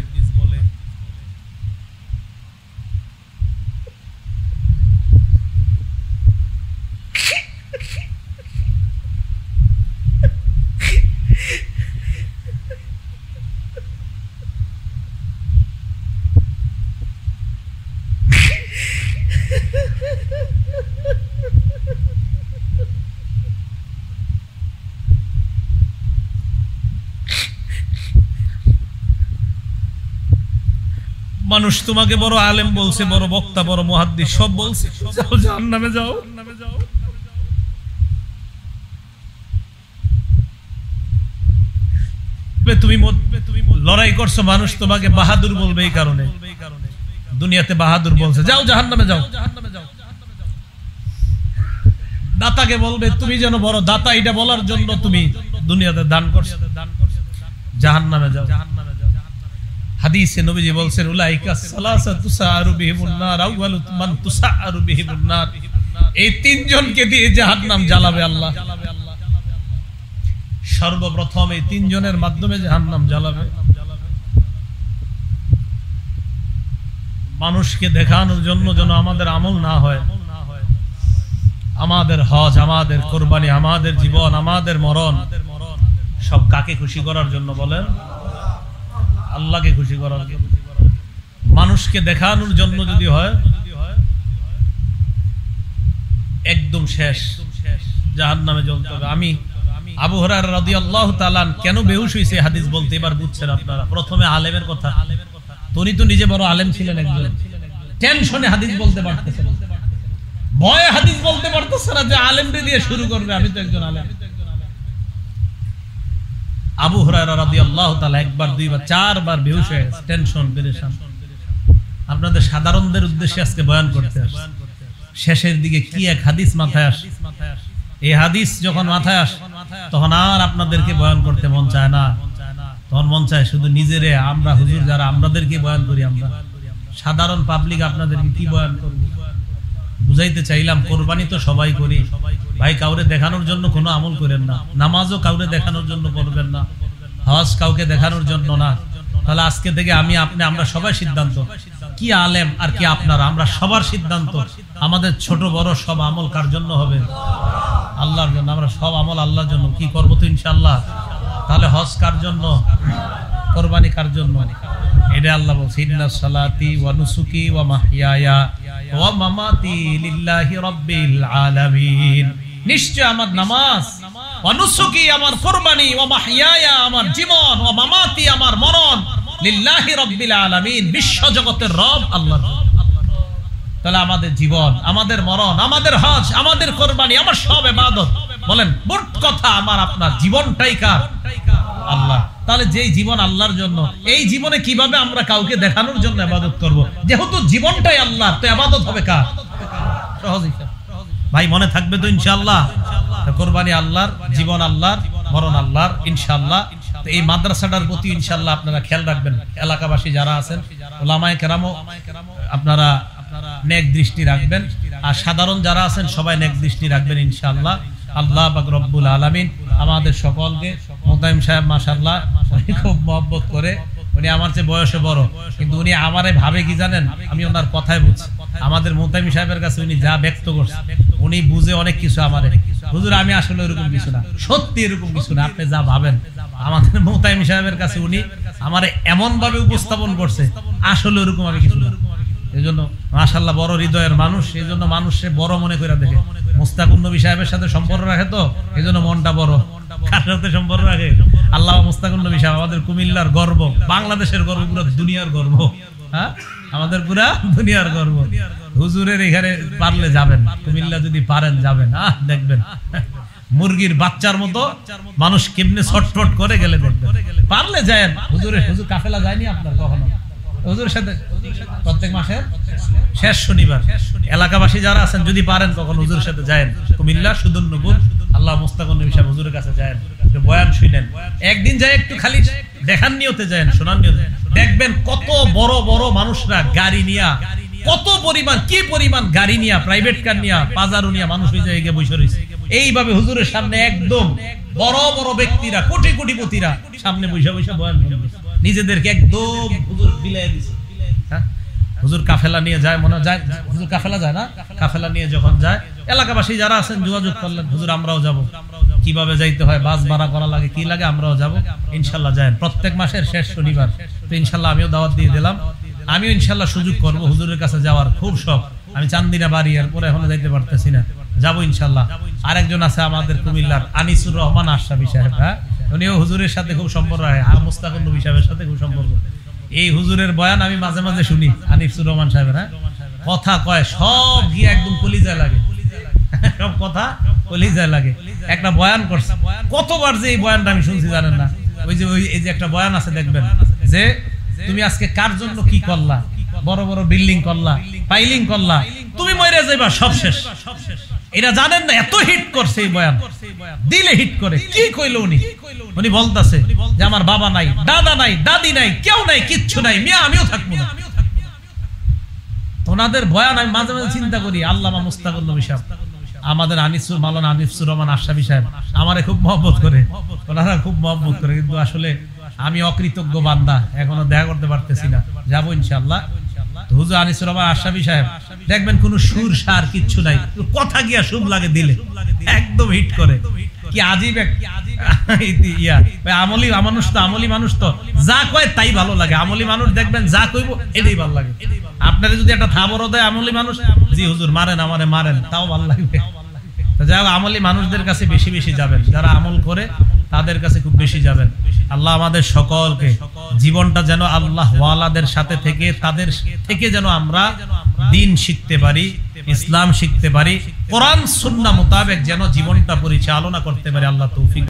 [SPEAKER 1] মানুষ তোমাকে বড় আলেম বলছে, বড় বক্তা, বড় মুহাদ্দিস সব বলছে, যাও জাহান্নামে যাও। তুমি লড়াই করছো, মানুষ তোমাকে বাহাদুর বলবে এই কারণে, দুনিয়াতে বাহাদুর বলছে, যাও জাহান্নামে যাও। দাতাকে বলবে তুমি যেন বড় দাতা, এটা বলার জন্য তুমি দুনিয়াতে দান করছো, জাহান্নামে যাও। হাদিসে নবীজি বলছেন উলাইকা সালাসাতু সাআরু বিহিমুন নার আউয়ালু মান তুসাআরু বিহিমুন নার, এই তিনজনকে দিয়ে জাহান্নাম জ্বালাবে আল্লাহ। সর্বপ্রথম এই তিনজনের মাধ্যমে জাহান্নাম জ্বালাবে। মানুষকে দেখানোর জন্য যেন আমাদের আমল না হয়, আমাদের হজ, আমাদের কুরবানি, আমাদের জীবন, আমাদের মরণ সব কাকে খুশি করার জন্য বলেন? আল্লাহকে খুশি করার জন্য। মানুষকে দেখানোর জন্য যদি হয় একদম শেষ, জাহান্নামে জ্বলতে হবে। আমি আবু হুরায়রা রাদিয়াল্লাহু তাআলা কেন বেহুশ হইছে হাদিস বলতে এবার বুঝছেন আপনারা। প্রথমে আলেমের কথা, উনি তো নিজে বড় আলেম ছিলেন, একজন টেনশনে হাদিস বলতে পারতেছেন, ভয়ে হাদিস বলতে পারতেছে না যে আলেমরে দিয়ে শুরু করবে, আমি তো একজন আলেম। আবু হুরায়রা রাদিয়াল্লাহু তাআলা একবার, দুইবার, চারবার বেহুশ হয়ে গেছে, টেনশন, পেরেশান। আপনাদের সাধারণদের উদ্দেশ্যে আজকে বয়ান করতে আসে। শেষের দিকে কি এক হাদিস মাথায় আসে, এই হাদিস যখন মাথায় আসে তখন আর আপনাদেরকে বয়ান করতে মন চায় না, তখন মন চায় শুধু নিজেরে, আমরা হুজুর যারা আমাদেরকে বয়ান করি, আমরা সাধারণ পাবলিক আপনাদেরকে কি বয়ান করব। বুঝাইতে চাইলাম কোরবানি তো সবাই করি ভাই, কাউরে দেখানোর জন্য কোনো আমল করেন না, নামাজও কাউরে দেখানোর জন্য করবেন না, হজ কাউকে দেখানোর জন্য না। তাহলে আজকে থেকে আমি আপনি আমরা সবাই সিদ্ধান্ত, কি আলেম আর কি আপনারা, আমরা সবার সিদ্ধান্ত আমাদের ছোট বড় সব আমল কার জন্য হবে? আল্লাহর জন্য। আমরা সব আমল আল্লাহর জন্য কি করবো তো ইনশাআল্লাহ। তাহলে হজ কার জন্য, কোরবানি কার জন্য? এটা আল্লাহ বলছে ইন্নাস সালাতি ওয়া নুসুকি ওয়া মাহইয়ায়া ওয়া মামাতি লিল্লাহি রাব্বিল আলামিন, নিশ্চয় আমার নামাজ, ওয়া নুসুকি আমার কোরবানি, ওয়া মাহইয়ায়া আমার জীবন, ওয়া মামাতি আমার মরণ, লিল্লাহি রাব্বিল আলামিন বিশ্ব জগতের রব আল্লাহ। তাহলে আমাদের জীবন, আমাদের মরণ, আমাদের হজ, আমাদের কোরবানি, আমার সব ইবাদত, বলেন মোট কথা আমার আপনার জীবনটাই কার? আল্লাহ। তাহলে যেই জীবন আল্লাহর জন্য, এই জীবনে কিভাবে আমরা কাউকে দেখানোর জন্য ইবাদত করব? যেহেতু জীবনটাই আল্লাহ, তো ইবাদত হবে কার? সহজ হিসাব ভাই, মনে থাকবে তো ইনশাআল্লাহ? কুরবানি আল্লাহর, জীবন আল্লাহর, মরণ আল্লাহর ইনশাআল্লাহ। তো এই মাদ্রাসাটার প্রতি ইনশাআল্লাহ আপনারা খেয়াল রাখবেন। এলাকাবাসী যারা আছেন, উলামায়ে কেরামও আপনারা নেক দৃষ্টি রাখবেন, আর সাধারণ যারা আছেন সবাই নেক দৃষ্টি রাখবেন ইনশাআল্লাহ। আল্লাহ পাক রব্বুল আলামিন আমাদের সকলকে, মোতায়েম সাহেব মাশাআল্লাহ উনি খুব মহব্বত করে, উনি আমার চেয়ে বয়সে বড়, কিন্তু উনি আমারে ভাবে কি জানেন, আমি ওনার কথাই বুঝছি। আমাদের মোতায়েম সাহেবের কাছে উনি যা ব্যক্ত করছে, উনি বুঝে অনেক কিছু আমারে, হুজুর আমি আসলে এরকম কিছু না, সত্যি এরকম কিছু না, আপনি যা ভাবেন। আমাদের মোতায়েম সাহেবের কাছে উনি আমারে এমন ভাবে উপস্থাপন করছে, আসলে ওরকম আমি কিছু না। এই জন্য মাশাআল্লাহ বড় হৃদয়ের মানুষ, এই জন্য মানুষে বড় মনে করে দেখে। মুস্তাকুন নবী সাহেবের সাথে সম্পর্ক রাখে, তো এই জন্য মনটা বড়। কার সাথে সম্পর্ক রাখে? আল্লাহ মুস্তাকুন নবী সাহেব আমাদের কুমিল্লার গর্ব, বাংলাদেশের গর্ব, পুরো দুনিয়ার গর্ব। হ্যাঁ, আমাদের পুরা দুনিয়ার গর্ব। হুজুরের এখানে পারলে যাবেন, কুমিল্লা যদি পারেন যাবেন, দেখবেন মুরগির বাচ্চার মতো মানুষ কেমনে ছটফট করে গেলে দেখবেন। পারলে যায়েন হুজুরের। হুজুর কাফেলা যায়নি আপনার কখনো? হুজুরের সাথে প্রত্যেক মাসের শেষ শনিবার এলাকাবাসী যারা আছেন যদি পারেন তখন হুজুরের সাথে যায়েন। কুমিল্লা সুদুন্নপুর আল্লাহ মুস্তাকুন নবী সাহেব হুজুরের কাছে যায়েন, বয়ান শুনেন। একদিন যাই একটু খালি দেখার নিয়তে যায়েন, শোনার নিয়তে। দেখবেন কত বড় বড় মানুষরা গাড়ি নিয়া, কত পরিমাণ, কি পরিমাণ গাড়ি নিয়া, প্রাইভেট কার নিয়া, পাজারো নিয়া মানুষ ওই জায়গায় বসে রয়েছে। এইভাবে হুজুরের সামনে একদম বড় বড় ব্যক্তিরা, কোটি কোটিপতিরা সামনে বসে বসে বয়ান শুনছে, নিজেদেরকে একদম হুজুর বিলাই দিছে। হুজুর কাফেলা নিয়ে যায়, মনে যায় হুজুর কাফেলা যায় না, কাফেলা নিয়ে যখন যায় এলাকাবাসী যারা আছেন যোগাযোগ করলেন, হুজুর আমরাও যাব, কিভাবে যাইতে হয়, বাস ভাড়া করা লাগে, কি লাগে, আমরাও যাব ইনশাআল্লাহ। যায়েন প্রত্যেক মাসের শেষ শনিবার। তো ইনশাআল্লাহ আমিও দাওয়াত দিয়ে দিলাম, আমিও ইনশাআল্লাহ সুযোগ করব হুজুরের কাছে যাওয়ার, খুব শখ। আমি চান্দিনা বাড়ি, এরপরে এখনো যাইতে পারতেছি না, যাবো ইনশাআল্লাহ। আরেকজন আছে আমাদের কুমিল্লার আনিসুর রহমান আশরাফি সাহেব, হ্যাঁ, উনিও হুজুরের সাথে খুব সম্পর্ক হয়, মুস্তাকুন নবী সাহেবের সাথে খুব সম্পর্ক। এই হুজুরের বয়ান আমি মাঝে মাঝে শুনি, আনিসুর রহমান সাহেবের, হ্যাঁ, কথা কয় সব গিয়ে একদম কলিজায় লাগে, সব কথা কলিজায় লাগে। একটা বয়ান করছে, কতবার যে এই বয়ানটা আমি শুনছি জানেন না। ওই যে এই যে একটা বয়ান আছে দেখবেন, যে তুমি আজকে কার জন্য কি করলা, বড় বড় বিল্ডিং করলা, পাইলিং করলা, তুমি মরে যাইবা, সব শেষ। এটা জানেন না, এত হিট করছে এই বয়ান, দিলে হিট করে। কি কইলো উনি? উনি বলতাছে যে আমার বাবা নাই, দাদা নাই, দাদি নাই, কেউ নাই, কিচ্ছু নাই, মিয়া আমিও থাকবো না। ওনাদের বয়ান আমি মাঝে মাঝে চিন্তা করি, আল্লামা মুস্তাকুন নবী সাহেব, আমাদের মাওলানা আনিসুর রহমান আশরাফি সাহেব আমারে খুব মহব্বত করে, ওনারা খুব মহব্বত করে, কিন্তু আসলে আমি অকৃতজ্ঞ বান্দা, এখনো দেখা করতে পারতেছি না। যাবো ইনশাআল্লাহ। হুজুর আনিসুর রহমান আশরাফি সাহেব দেখবেন কোন সুর সার কিচ্ছু নাই, কথা গিয়া শুভ লাগে, দিলে একদম হিট করে। কি আজীব আমলি মানুষ তো, আমলি মানুষ তো যা কয় তাই ভালো লাগে। আমলি মানুষ দেখবেন যা কইব এটাই ভালো লাগে। আপনারা যদি একটা থাবরও দেয় আমলি মানুষ, জি হুজুর মারেন আমারে মারেন, তাও ভালো লাগবে। যাই হোক, আমলি মানুষদের কাছে বেশি বেশি যাবেন, যারা আমল করে তাদের কাছে খুব বেশি যাবেন। আল্লাহ আমাদের সকলকে জীবনটা যেন আল্লাহ ওয়ালাদের সাথে থেকে, তাদের থেকে যেন আমরা দিন শিখতে পারি, ইসলাম শিখতে পারি, কোরআন সুন্নাহ মোতাবেক যেন জীবনটা পরিচালনা করতে পারি। আল্লাহ তৌফিক